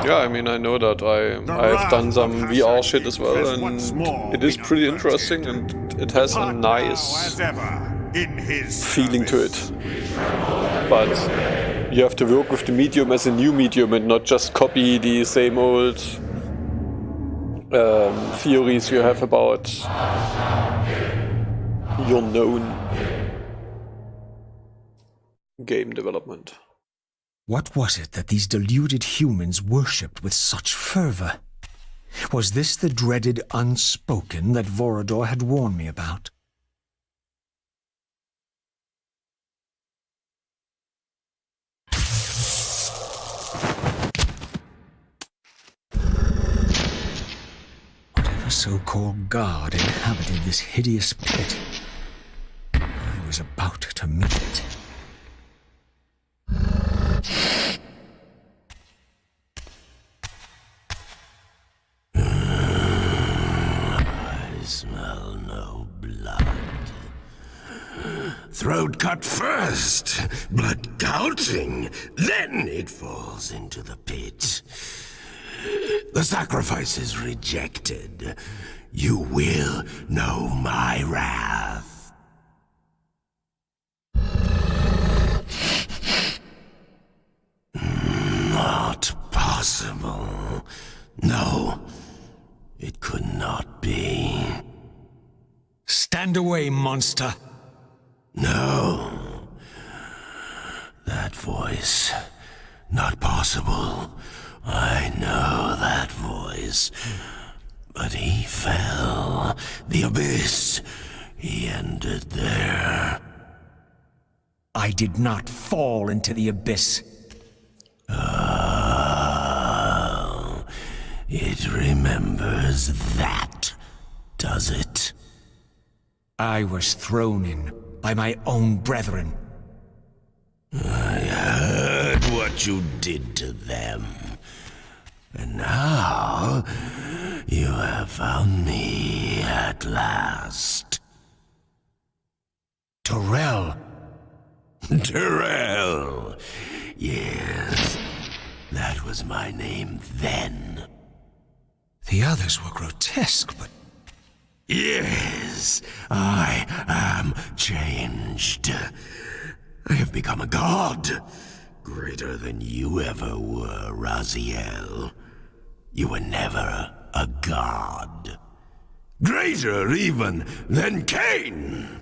Yeah, I mean, I know that. I've done some VR shit as well, and it is pretty interesting, and it has a nice feeling to it. But you have to work with the medium as a new medium and not just copy the same old theories you have about your known game development. What was it that these deluded humans worshipped with such fervor? Was this the dreaded unspoken that Vorador had warned me about? Whatever so-called god inhabited this hideous pit, I was about to meet it. I smell no blood. Throat cut first, blood gouting, then it falls into the pit. The sacrifice is rejected. You will know my wrath. Not possible. No, it could not be. Stand away, monster! No. That voice. Not possible. I know that voice. But he fell. The abyss. He ended there. I did not fall into the abyss. Oh. It remembers that, does it? I was thrown in by my own brethren. I heard what you did to them. And now, you have found me at last. Terrell! Terrell! Yes, that was my name then. The others were grotesque, but... Yes, I am changed. I have become a god. Greater than you ever were, Raziel. You were never a god. Greater even than Kain.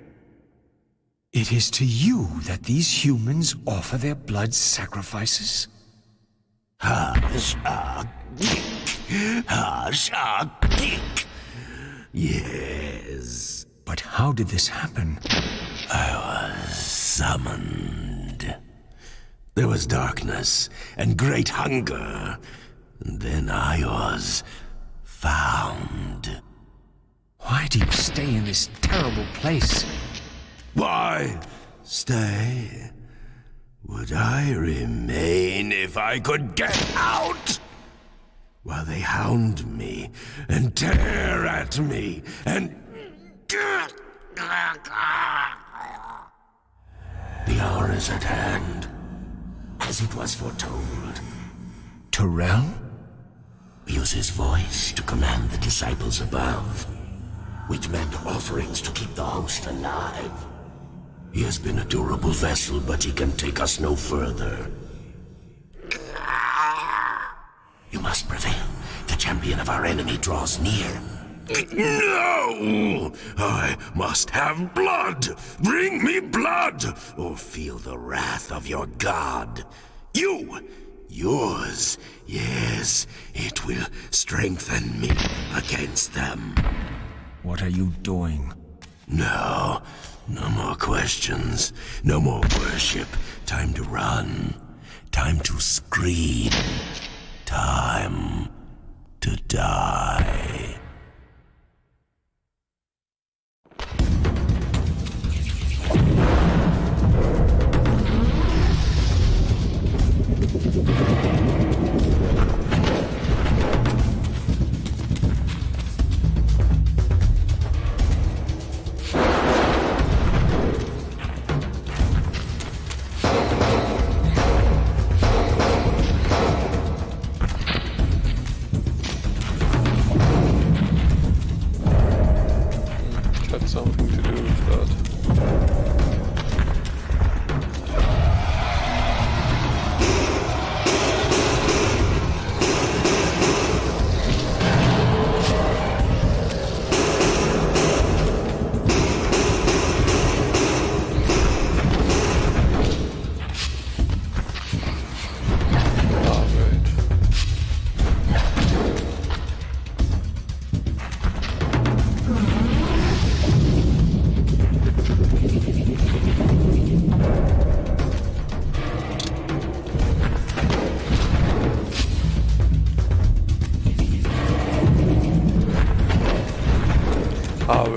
It is to you that these humans offer their blood sacrifices? Hush-a-geek. Yes. But how did this happen? I was summoned. There was darkness and great hunger. And then I was found. Why do you stay in this terrible place? Why stay? Would I remain if I could get out? While they hound me and tear at me and... The hour is at hand, as it was foretold. Terrell? Use his voice to command the disciples above, which meant offerings to keep the host alive. He has been a durable vessel, but he can take us no further. You must prevail. The champion of our enemy draws near. No! I must have blood! Bring me blood! Or feel the wrath of your god. Yours. Yes, it will strengthen me against them. What are you doing? No more questions. No more worship. Time to run. Time to scream. Time to die.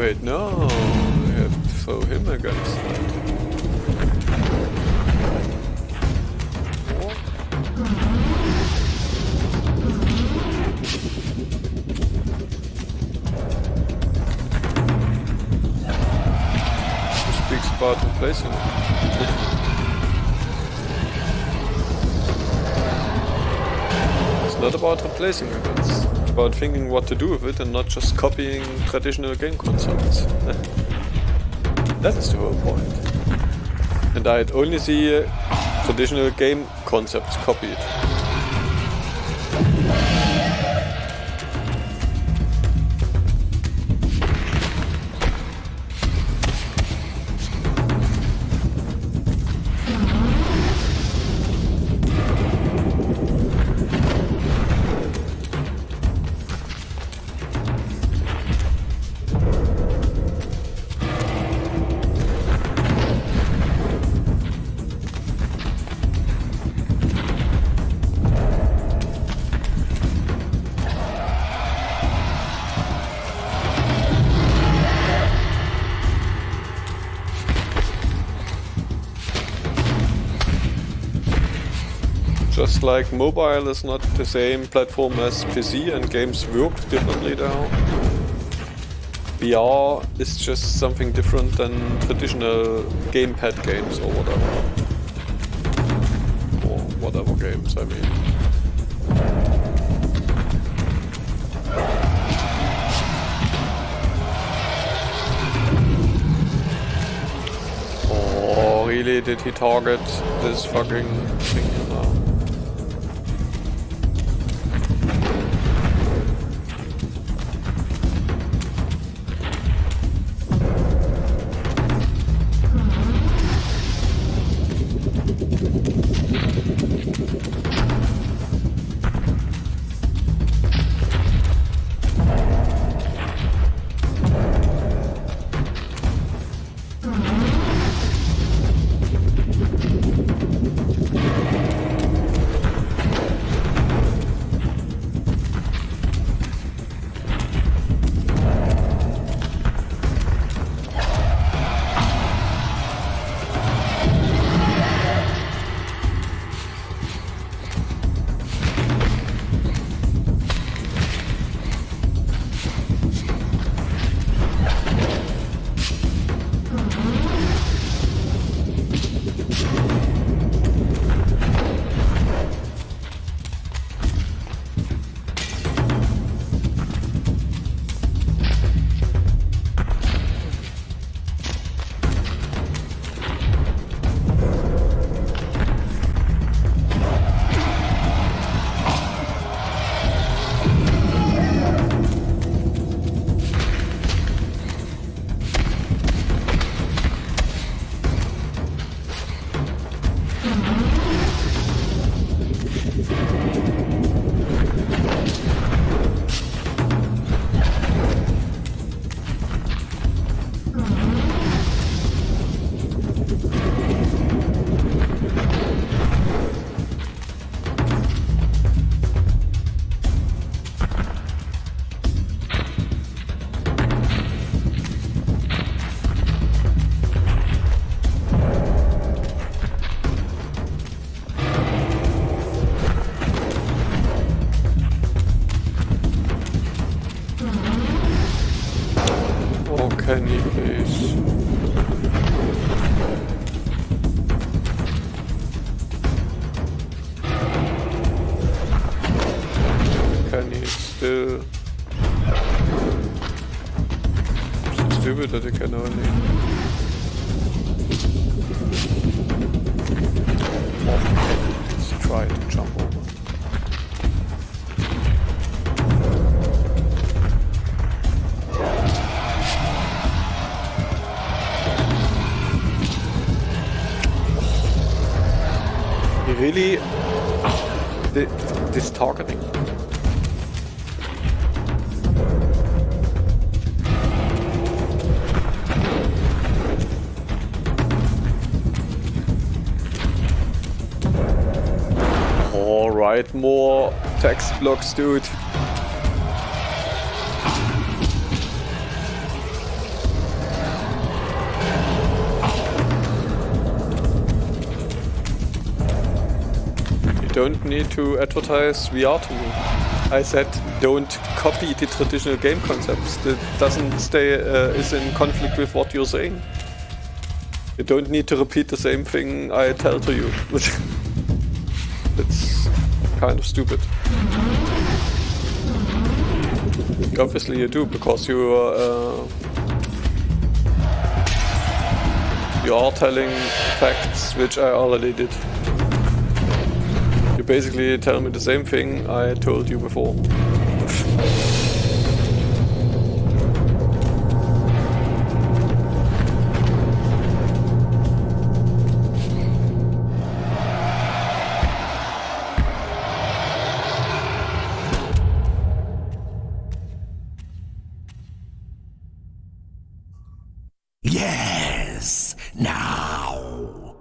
Wait, no. I have to throw him against that. Who speaks about replacing it? It's not about replacing it, it's about thinking what to do with it and not just copying traditional game concepts. That is the whole point. And I'd only see traditional game concepts copied. Just like mobile is not the same platform as PC and games work differently there. VR is just something different than traditional gamepad games or whatever. Or whatever games, I mean. Oh, really? Did he target this fucking thing now? Can you please? Can you still? So stupid that it can only. Oh, let's try to jump over. Really, this targeting. All right, more text blocks, dude. don't need to advertise VR to me. I said don't copy the traditional game concepts. That doesn't is in conflict with what you're saying. You don't need to repeat the same thing I tell to you. It's kind of stupid. Obviously you do, because you are telling facts which I already did. You basically tell me the same thing I told you before. Yes, now.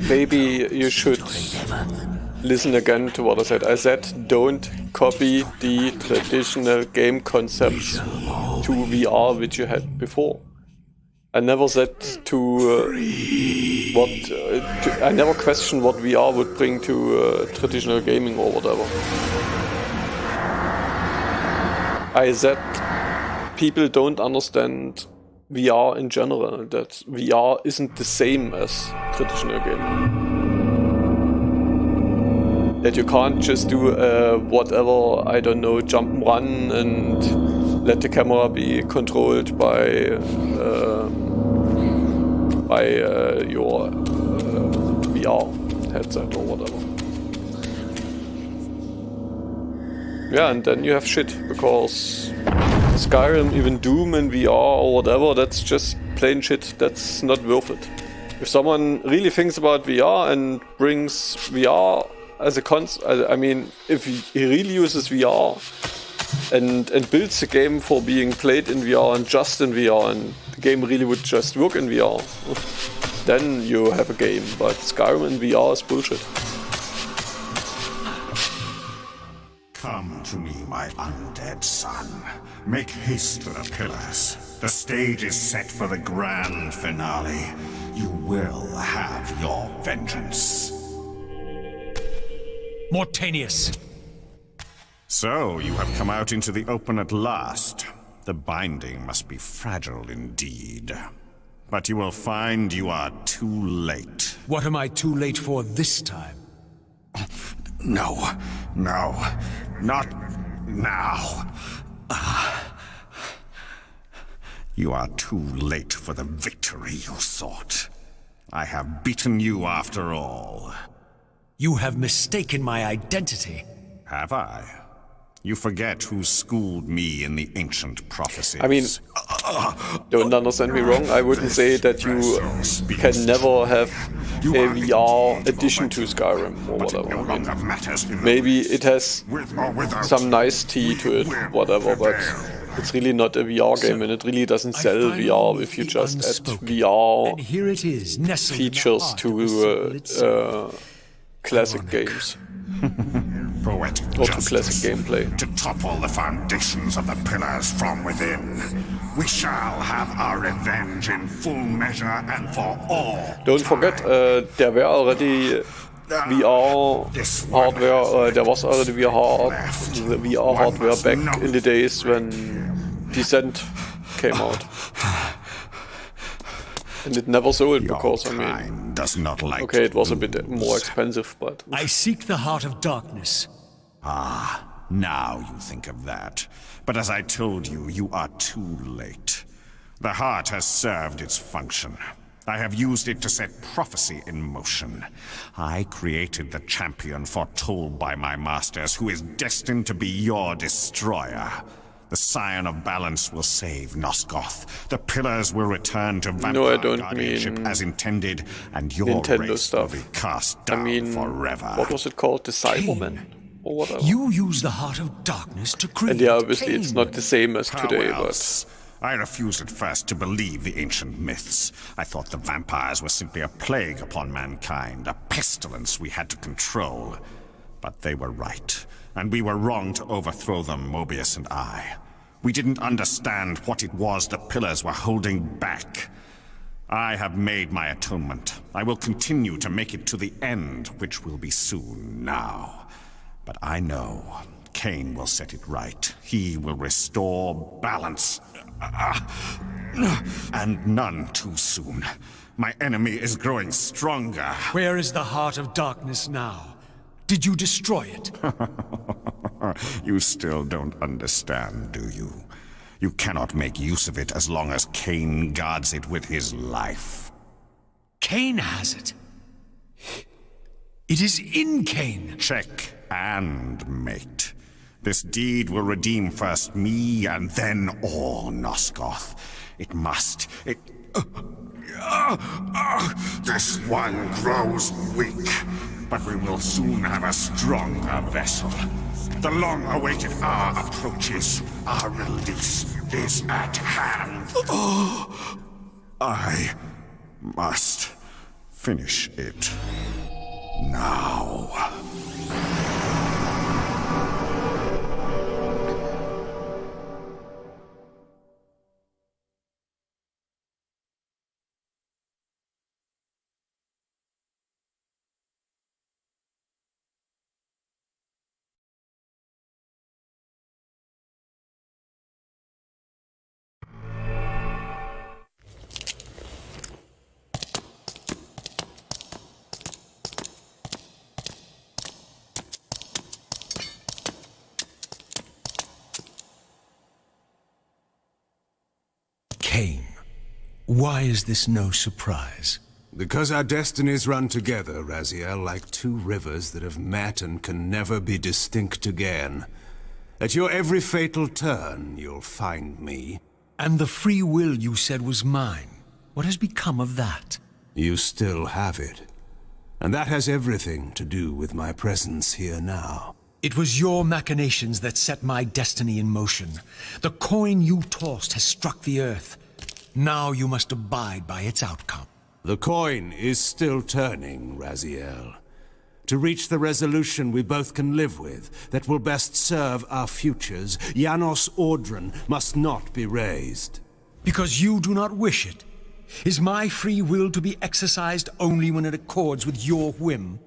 Maybe you should listen again to what I said. I said don't copy the traditional game concepts to VR which you had before. I never said I never questioned what VR would bring to traditional gaming or whatever. I said people don't understand VR in general, that VR isn't the same as traditional gaming. That you can't just do whatever, I don't know, jump and run and let the camera be controlled by your VR headset or whatever. Yeah, and then you have shit, because Skyrim, even Doom in VR or whatever, that's just plain shit. That's not worth it. If someone really thinks about VR and brings VR as a concept, I mean, if he really uses VR and builds the game for being played in VR and just in VR, and the game really would just work in VR, then you have a game. But Skyrim in VR is bullshit. Come to me, my undead son. Make haste to the pillars. The stage is set for the grand finale. You will have your vengeance. Mortanius! So, you have come out into the open at last. The binding must be fragile indeed. But you will find you are too late. What am I too late for this time? No, not now. You are too late for the victory you sought. I have beaten you after all. You have mistaken my identity. Have I? You forget who schooled me in the ancient prophecies. I mean, don't understand me wrong, I wouldn't say that you can never have a VR addition to Skyrim or whatever. I mean, maybe it has some nice tea to it, whatever, but it's really not a VR game, and it really doesn't sell VR if you just add VR features to classic games. Poetic or to classic gameplay. To topple the foundations of the pillars from within. We shall have our revenge in full measure and for all. Don't forget, there were already VR hardware, there was already VR hardware back in the days when Descent came out. And it never sold because, I mean, does not like okay, it was a bit more expensive, but... I seek the heart of darkness. Ah, now you think of that. But as I told you, you are too late. The heart has served its function. I have used it to set prophecy in motion. I created the champion foretold by my masters, who is destined to be your destroyer. The Scion of Balance will save Nosgoth. The pillars will return to vampire guardianship as intended, and your Nintendo race stuff. will be cast down forever. What was it called? The Cybermen? Or whatever. You use the heart of darkness to create And yeah, obviously Kain. it's not the same as today, but... I refused at first to believe the ancient myths. I thought the vampires were simply a plague upon mankind, a pestilence we had to control. But they were right, and we were wrong to overthrow them, Mobius and I. We didn't understand what it was the pillars were holding back. I have made my atonement. I will continue to make it to the end, which will be soon now. But I know Kain will set it right. He will restore balance. And none too soon. My enemy is growing stronger. Where is the Heart of Darkness now? Did you destroy it? You still don't understand, do you? You cannot make use of it as long as Kain guards it with his life. Kain has it. It is in Kain. Check and mate. This deed will redeem first me and then all Nosgoth. It must. This one grows weak, but we will soon have a stronger vessel. The long-awaited hour approaches. Our release is at hand. I must finish it now. Kain, why is this no surprise? Because our destinies run together, Raziel, like two rivers that have met and can never be distinct again. At your every fatal turn, you'll find me. And the free will you said was mine. What has become of that? You still have it. And that has everything to do with my presence here now. It was your machinations that set my destiny in motion. The coin you tossed has struck the earth. Now you must abide by its outcome. The coin is still turning, Raziel. To reach the resolution we both can live with, that will best serve our futures, Janos Audron must not be raised. Because you do not wish it? Is my free will to be exercised only when it accords with your whim?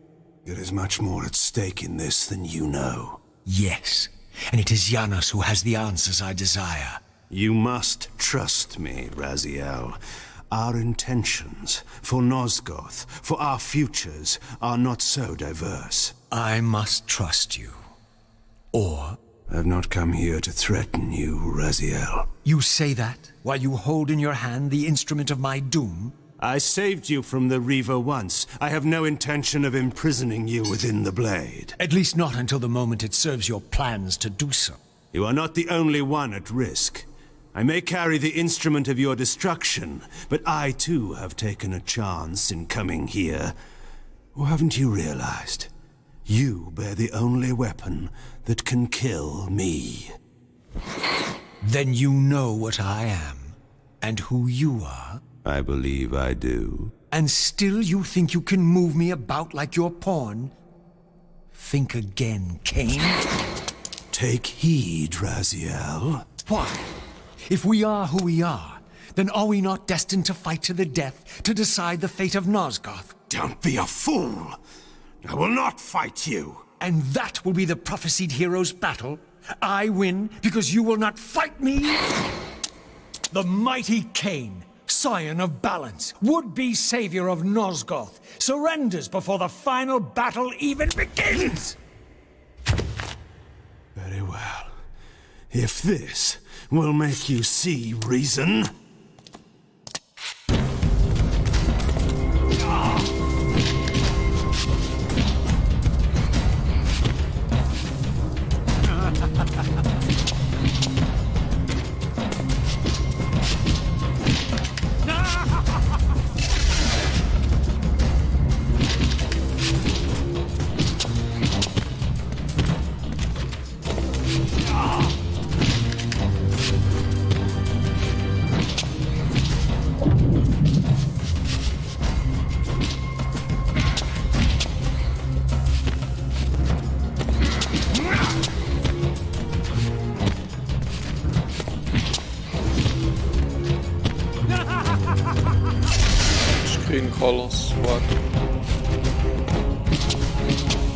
There is much more at stake in this than you know. Yes, and it is Janos who has the answers I desire. You must trust me, Raziel. Our intentions, for Nosgoth, for our futures, are not so diverse. I must trust you. Or... I've not come here to threaten you, Raziel. You say that while you hold in your hand the instrument of my doom? I saved you from the Reaver once. I have no intention of imprisoning you within the blade. At least not until the moment it serves your plans to do so. You are not the only one at risk. I may carry the instrument of your destruction, but I too have taken a chance in coming here. Or haven't you realized? You bear the only weapon that can kill me. Then you know what I am, and who you are? I believe I do. And still you think you can move me about like your pawn? Think again, Kain. Take heed, Raziel. Why? If we are who we are, then are we not destined to fight to the death to decide the fate of Nosgoth? Don't be a fool! I will not fight you! And that will be the prophesied hero's battle? I win because you will not fight me? The mighty Kain, scion of balance, would-be savior of Nosgoth, surrenders before the final battle even begins! Very well. If this will make you see reason...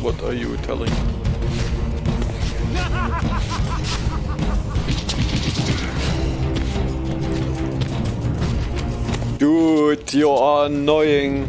What are you telling me? Dude, you are annoying.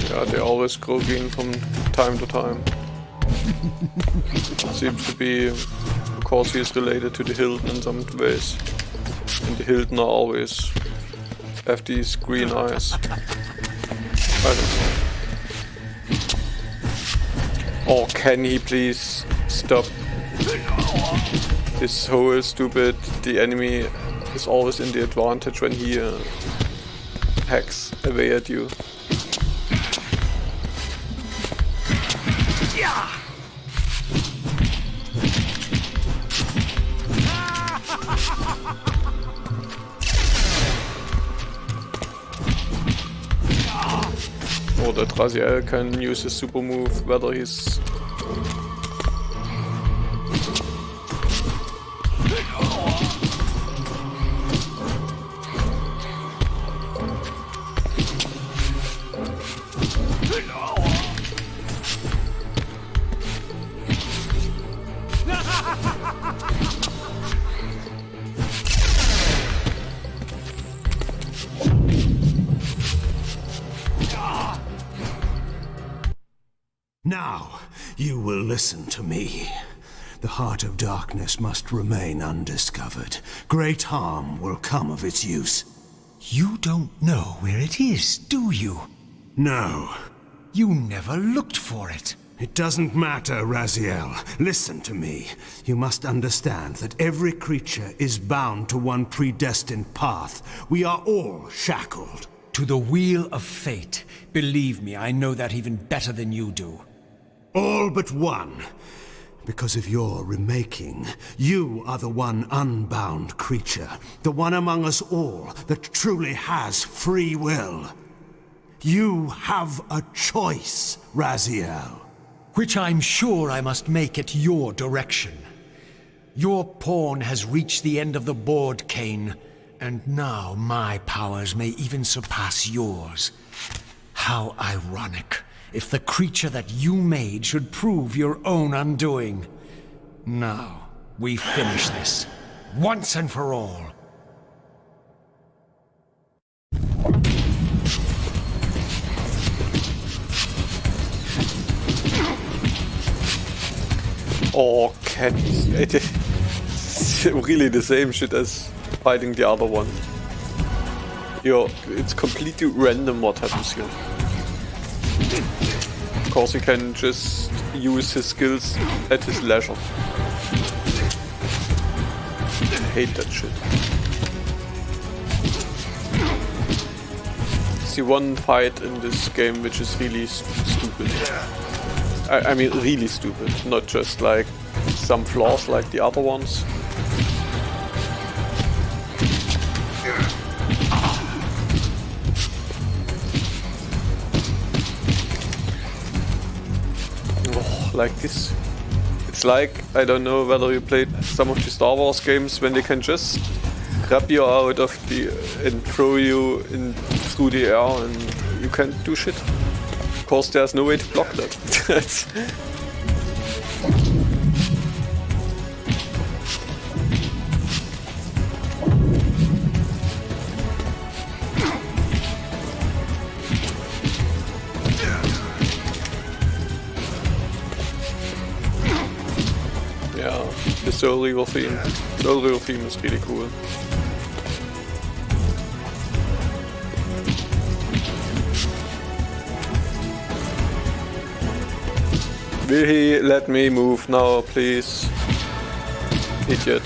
Yeah, they always grow green from time to time. Seems to be because he is related to the Hilton in some ways. And the Hilton are always have these green eyes. I don't know. Oh, can he please stop? This whole stupid, the enemy is always in the advantage when he hacks away at you. Or that Raziel can use his super move, whether he's... Now, you will listen to me. The heart of darkness must remain undiscovered. Great harm will come of its use. You don't know where it is, do you? No. You never looked for it. It doesn't matter, Raziel. Listen to me. You must understand that every creature is bound to one predestined path. We are all shackled. To the wheel of fate. Believe me, I know that even better than you do. All but one. Because of your remaking, you are the one unbound creature. The one among us all that truly has free will. You have a choice, Raziel. Which I'm sure I must make at your direction. Your pawn has reached the end of the board, Kain, and now my powers may even surpass yours. How ironic, if the creature that you made should prove your own undoing. Now, we finish this, once and for all. Oh, it's really the same shit as fighting the other one. It's completely random what happens here. Of course, he can just use his skills at his leisure. I hate that shit. It's the one fight in this game which is really stupid. I mean, really stupid, not just like some flaws like the other ones. Oh, like this. It's like, I don't know whether you played some of the Star Wars games when they can just grab you out of the and throw you in through the air and you can't do shit. Of course, there's no way to block that. Yeah, The Soul Reaver theme. Soul Reaver theme is really cool. Will he let me move now, please? Idiot.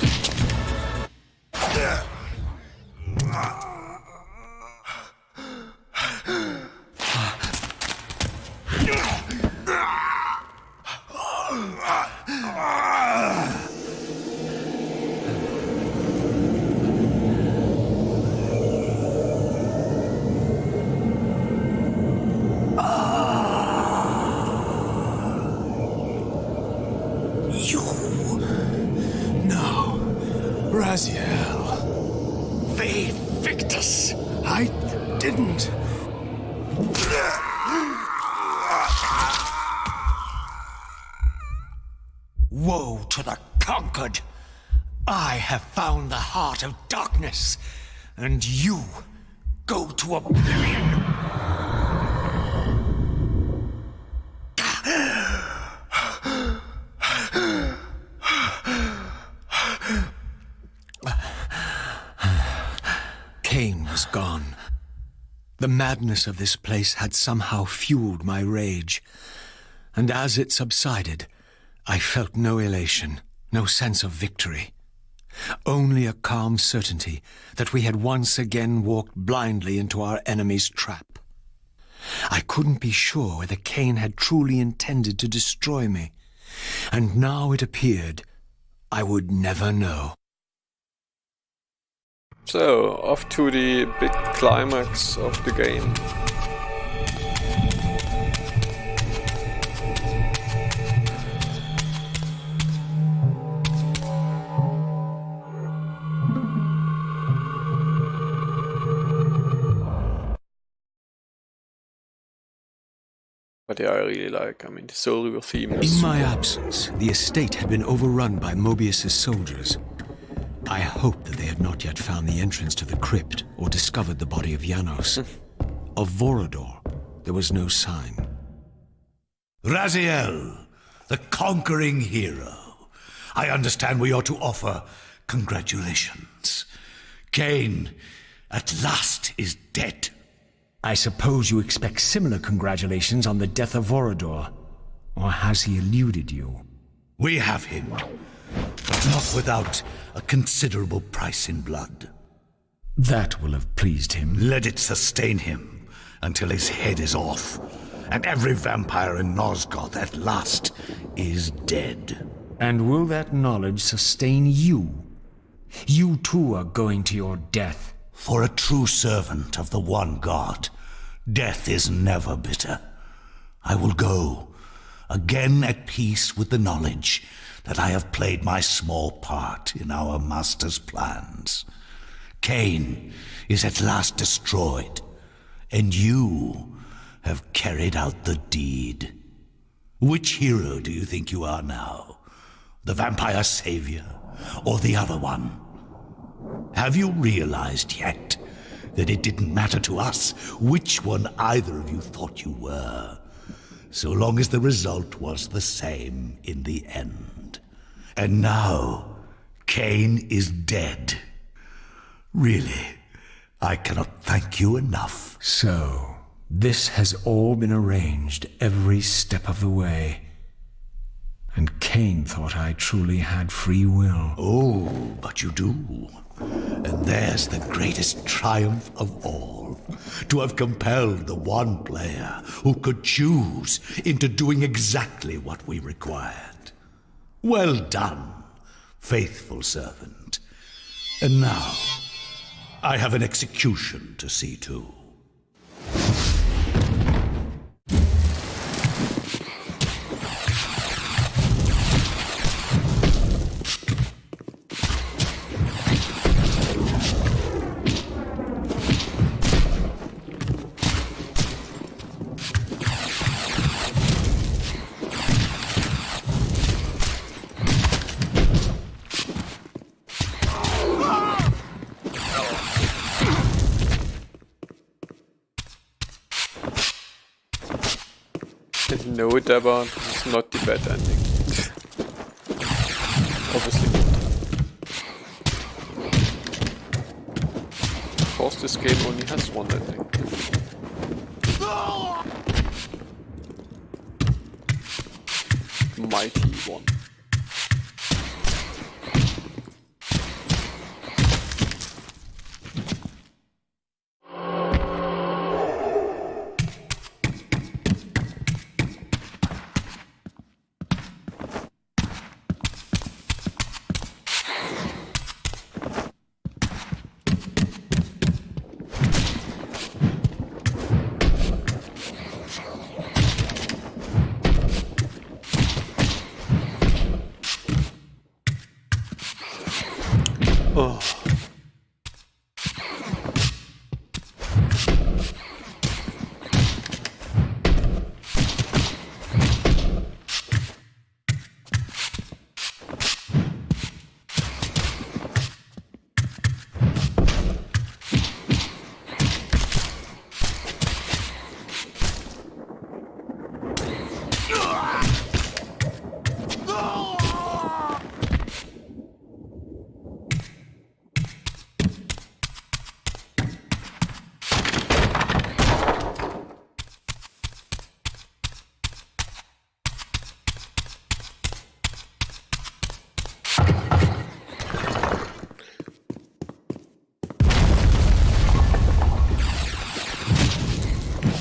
Raziel. They Victus. I didn't. Woe to the conquered. I have found the heart of darkness, and you go to oblivion. Kain was gone. The madness of this place had somehow fueled my rage, and as it subsided, I felt no elation, no sense of victory. Only a calm certainty that we had once again walked blindly into our enemy's trap. I couldn't be sure whether Kain had truly intended to destroy me, and now it appeared I would never know. So, off to the big climax of the game. But yeah, I really like, the Soul Reaver theme is In my super. absence, the estate had been overrun by Mobius's soldiers. I hoped that they had not yet found the entrance to the crypt or discovered the body of Janos. Of Vorador, there was no sign. Raziel, the conquering hero. I understand we ought to offer congratulations. Kain, at last, is dead. I suppose you expect similar congratulations on the death of Vorador. Or has he eluded you? We have him, but not without a considerable price in blood. That will have pleased him. Let it sustain him until his head is off, and every vampire in Nosgoth at last is dead. And will that knowledge sustain you? You too are going to your death. For a true servant of the one God, death is never bitter. I will go, again at peace with the knowledge that I have played my small part in our master's plans. Kain is at last destroyed, and you have carried out the deed. Which hero do you think you are now? The vampire savior, or the other one? Have you realized yet that it didn't matter to us which one either of you thought you were, so long as the result was the same in the end? And now, Kain is dead. Really, I cannot thank you enough. So, this has all been arranged every step of the way. And Kain thought I truly had free will. Oh, but you do. And there's the greatest triumph of all. To have compelled the one player who could choose into doing exactly what we required. Well done, faithful servant. And now, I have an execution to see to. And no, Deba, this is not the bad ending. Obviously not. Of course, this game only has one ending. Mighty one. Oh.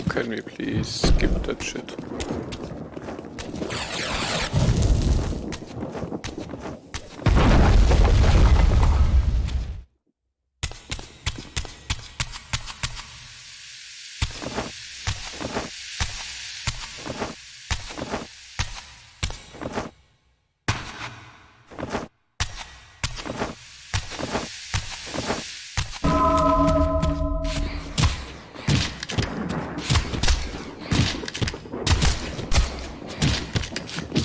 Can we please skip that shit?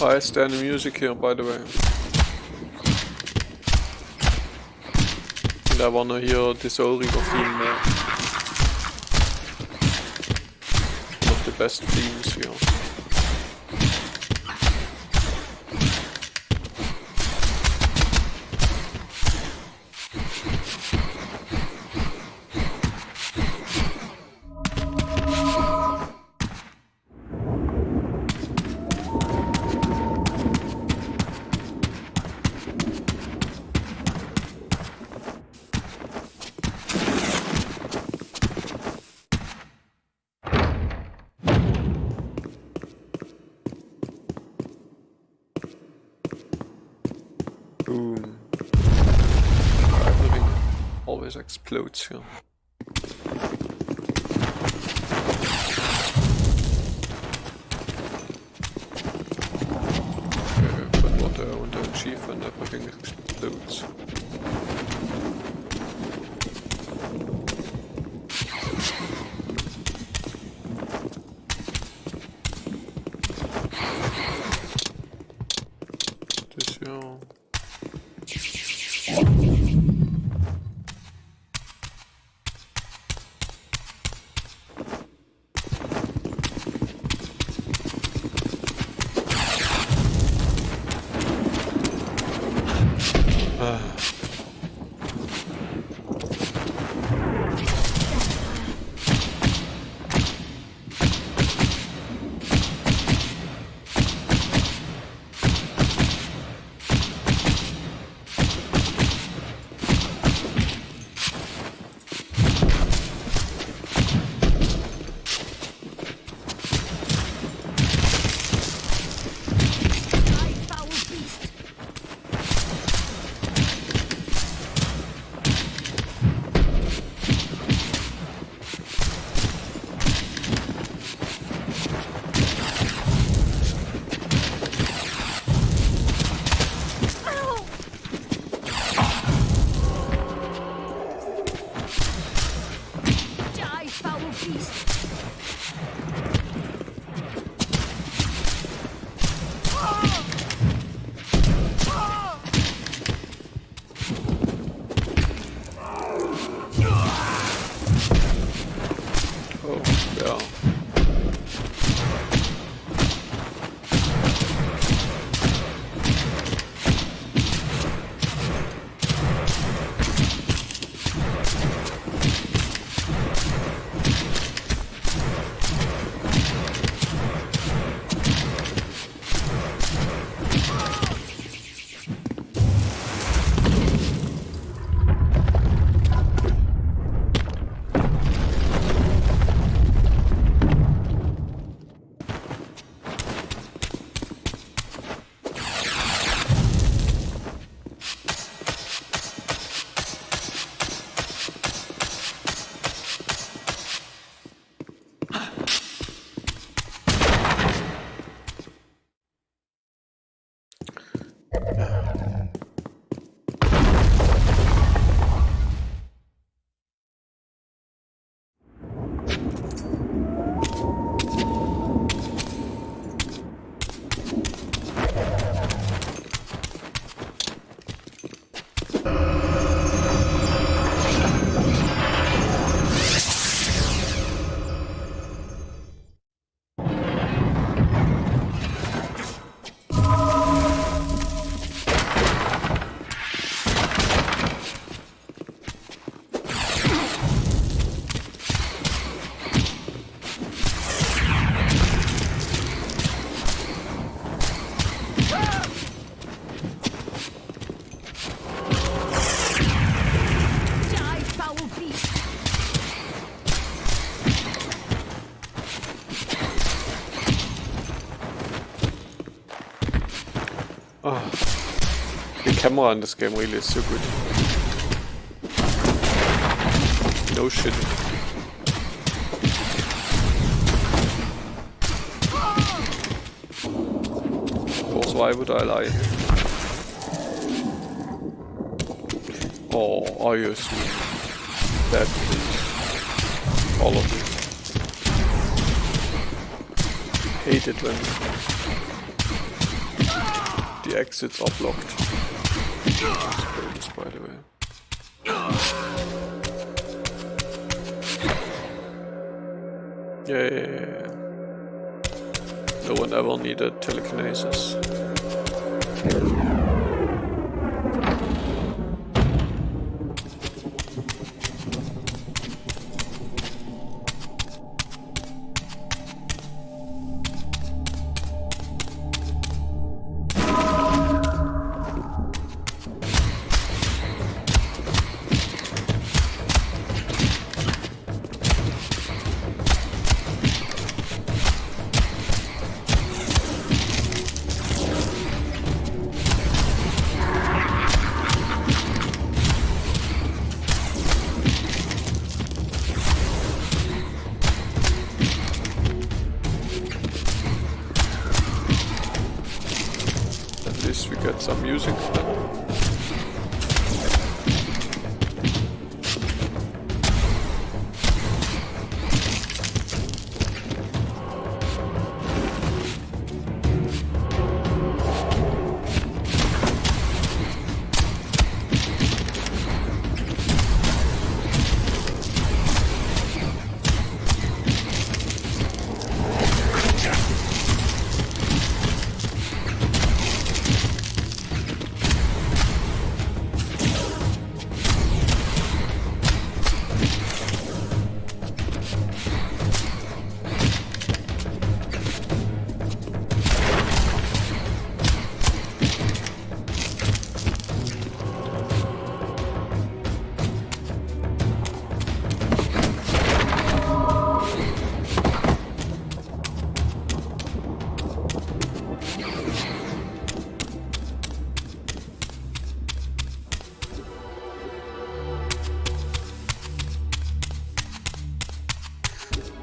Why is there any music here, by the way? And I wanna hear this Ulrika theme more. One of the best themes here. Boom. Everything always explodes here. Okay, put water on the achievement, everything explodes. This here. camera in this game really is so good. No shit. Of course, why would I lie? Oh, are you sweet? That please. All of it. Hate it when the exits are blocked. Let's play this, by the way. Yeah. No one ever needed telekinesis. We get some music then.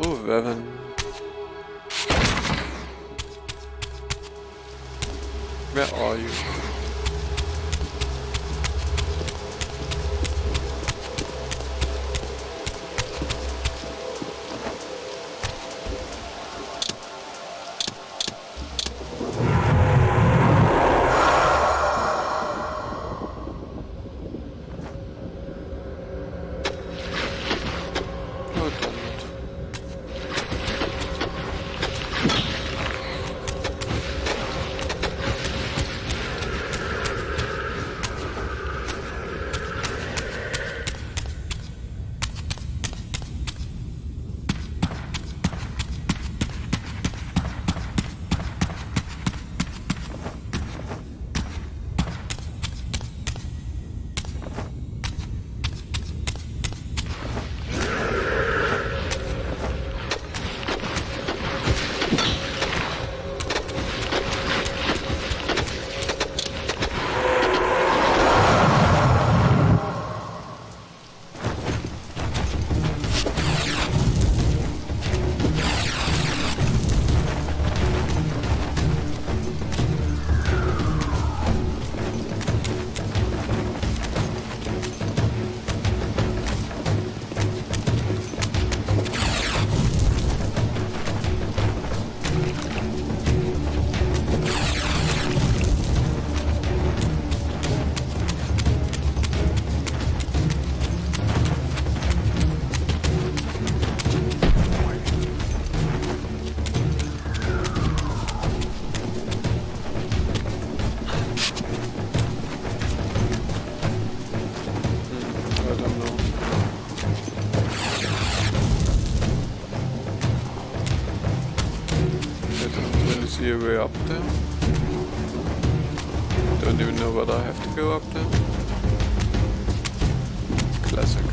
Oh, Veven. Where are you? See a way up there. Don't even know whether I have to go up there. Classic.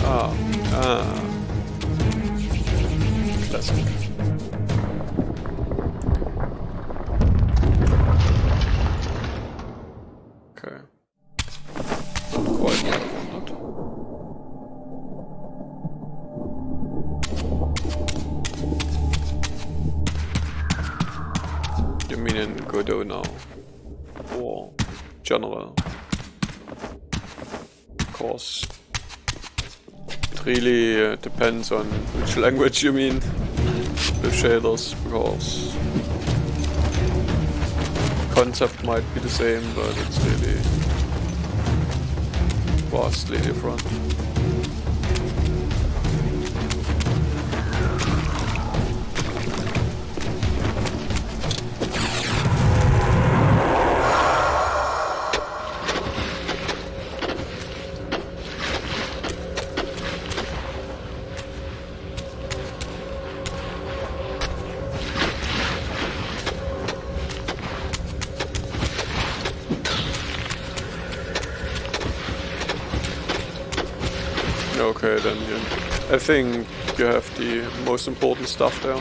Ah. Classic. Okay. Not quite what I wanted. You mean in Godot now? Or general? Of course. It really depends on which language you mean with shaders, because concept might be the same, but it's really vastly different. Okay, then I think you have the most important stuff there.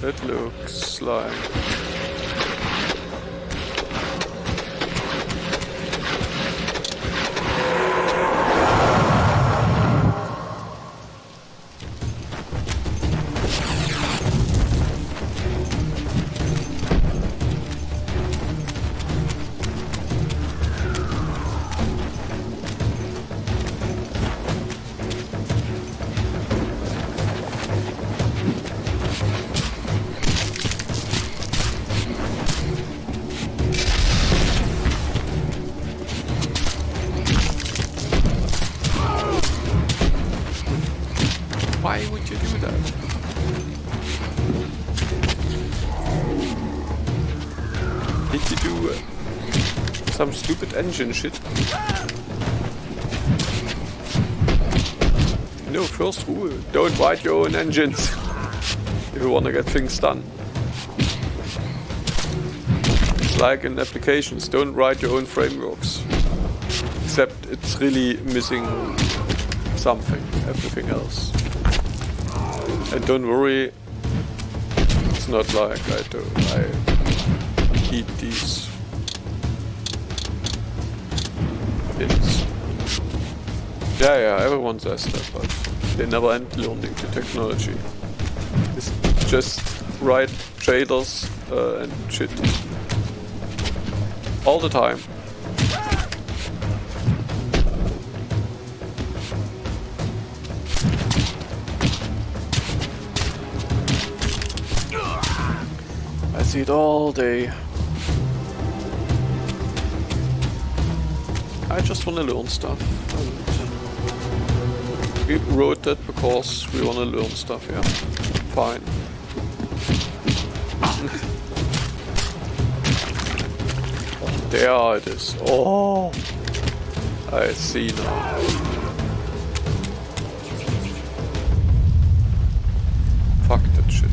It looks like... Why would you do that? Did you do some stupid engine shit? No, first rule, don't write your own engines if you wanna get things done. It's like in applications, don't write your own frameworks. Except it's really missing something, everything else. And don't worry, it's not like I eat these hints. Yeah, everyone says that, but they never end learning the technology. It's just write shaders and shit. All the time. I see it all day. I just want to learn stuff. And we wrote that because we want to learn stuff, yeah. Fine. There it is. Oh, I see now. Fuck that shit.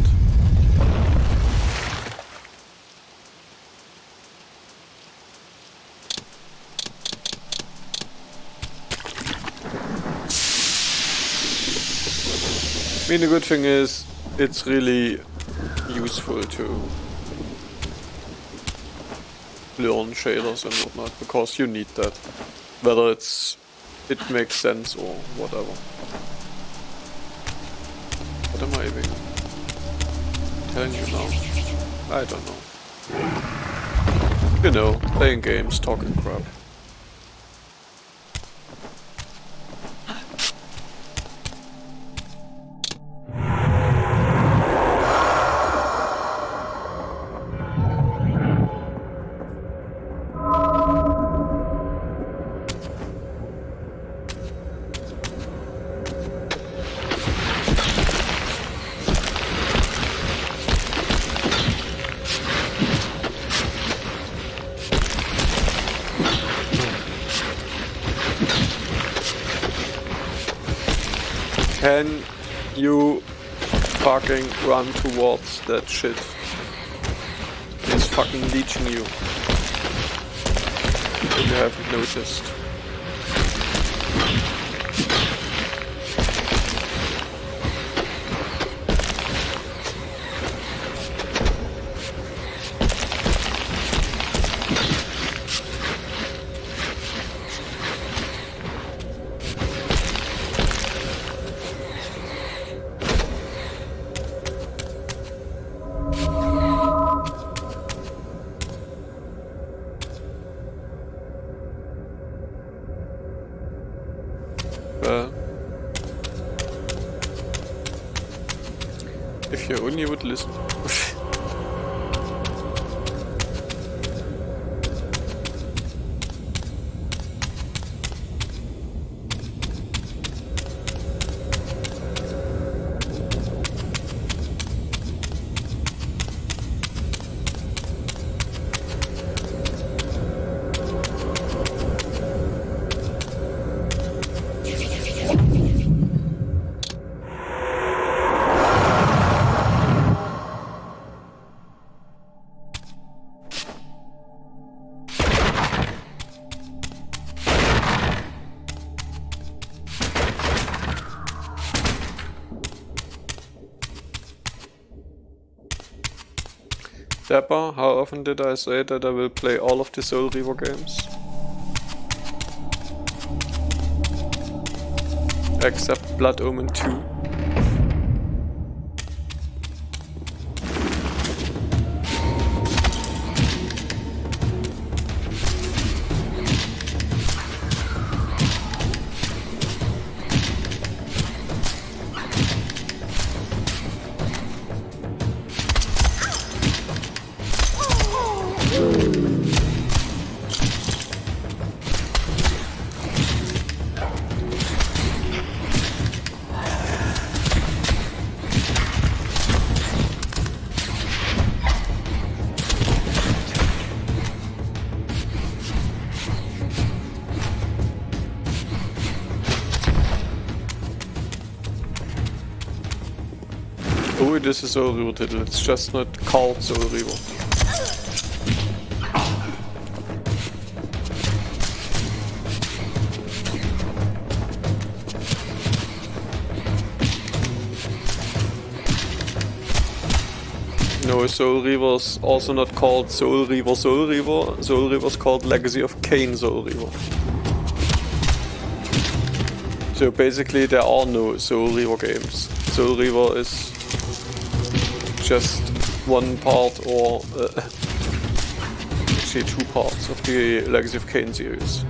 I mean, the good thing is, it's really useful to learn shaders and whatnot, because you need that. Whether it makes sense or whatever. What am I even telling you now? I don't know. You know, playing games, talking crap. Can you fucking run towards that shit? He's fucking leeching you. If you haven't noticed. If you only would listen. Dapper, how often did I say that I will play all of the Soul Reaver games? Except Blood Omen 2. Oh, it is a Soul Reaver title, it's just not called Soul Reaver. No, Soul Reaver's also not called Soul Reaver Soul Reaver. Soul Reaver's called Legacy of Kain Soul Reaver. So basically there are no Soul Reaver games. Soul Reaver is just one part, or actually two parts of the Legacy of Kain series.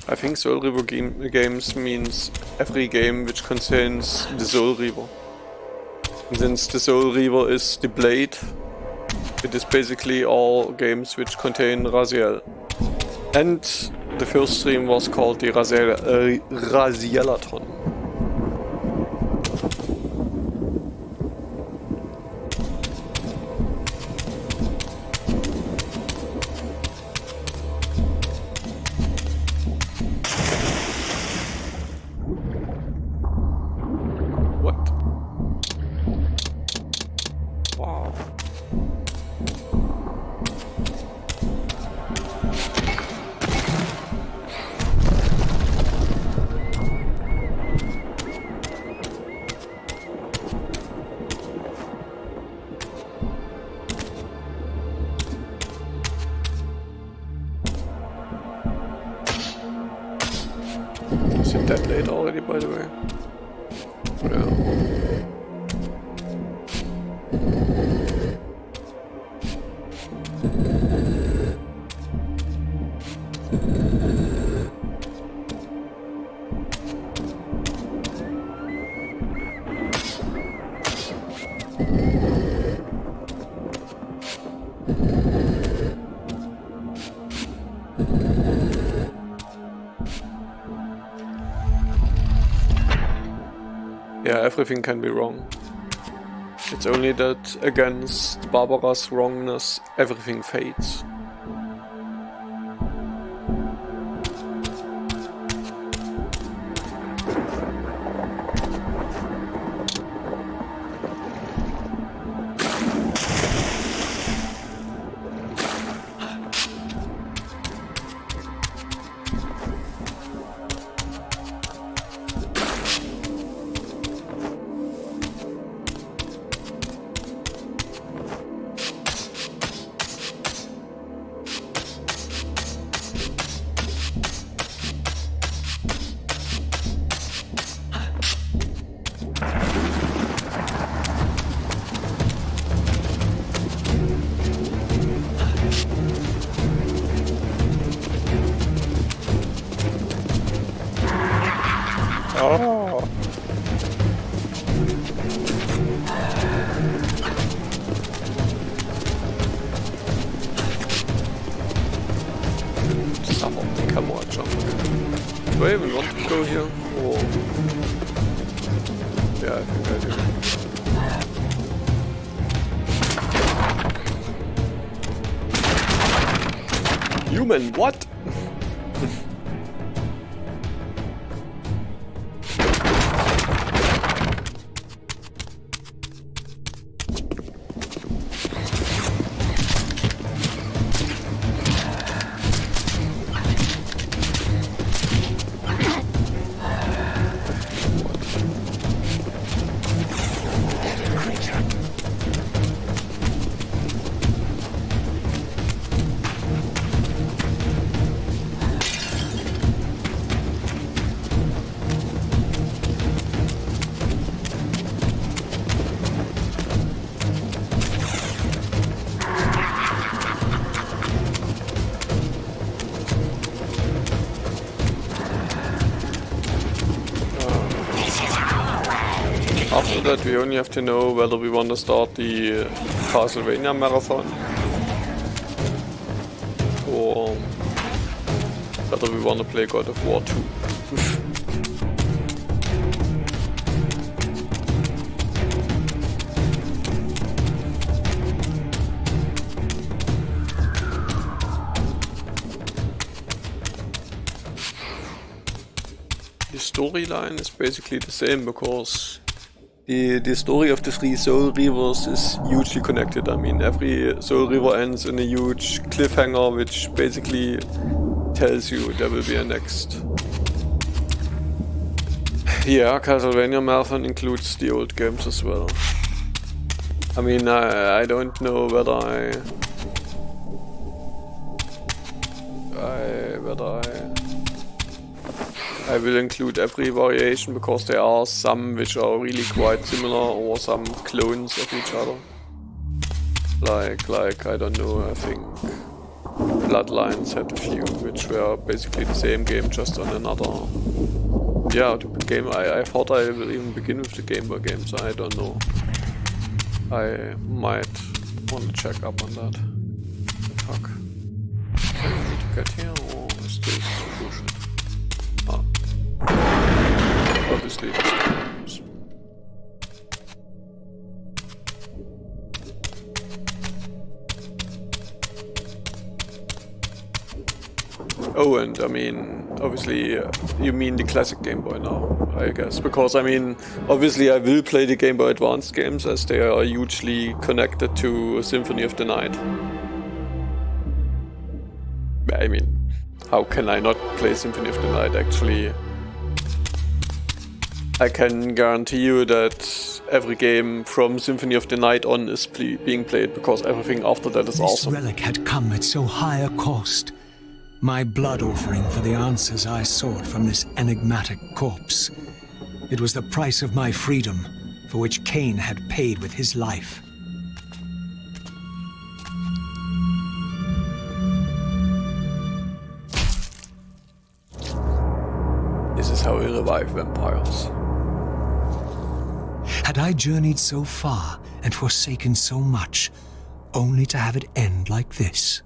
I think Soul Reaver games means every game which contains the Soul Reaver. And since the Soul Reaver is the blade, it is basically all games which contain Raziel. And the first stream was called the Razielathon. Is it that late already, by the way? Yeah. Yeah, everything can be wrong. It's only that against Barbara's wrongness, everything fades. Oh. Suffer the camera jump. Do I even want to go here? Or... Yeah, I think I do. Human, what? After that we only have to know whether we want to start the Castlevania marathon or whether we want to play God of War 2. The storyline is basically the same because the story of the 3 Soul Reavers is hugely connected. I mean, every Soul Reaver ends in a huge cliffhanger which basically tells you there will be a next. Yeah, Castlevania Marathon includes the old games as well. I mean, I don't know whether I will include every variation because there are some which are really quite similar or some clones of each other. Like I don't know, I think Bloodlines had a few which were basically the same game just on another. Yeah, the game. I thought I will even begin with the Game Boy games. I don't know. I might want to check up on that. Fuck. Do I need to get here or is this bullshit? Ah. Obviously this is. Oh, and I mean, obviously, you mean the classic Game Boy now, I guess. Because, I mean, obviously I will play the Game Boy Advance games as they are hugely connected to Symphony of the Night. I mean, how can I not play Symphony of the Night, actually? I can guarantee you that every game from Symphony of the Night on is being played, because everything after that is awesome. This relic had come at so high a cost. My blood offering for the answers I sought from this enigmatic corpse. It was the price of my freedom, for which Kain had paid with his life. This is how we revive vampires. Had I journeyed so far and forsaken so much, only to have it end like this?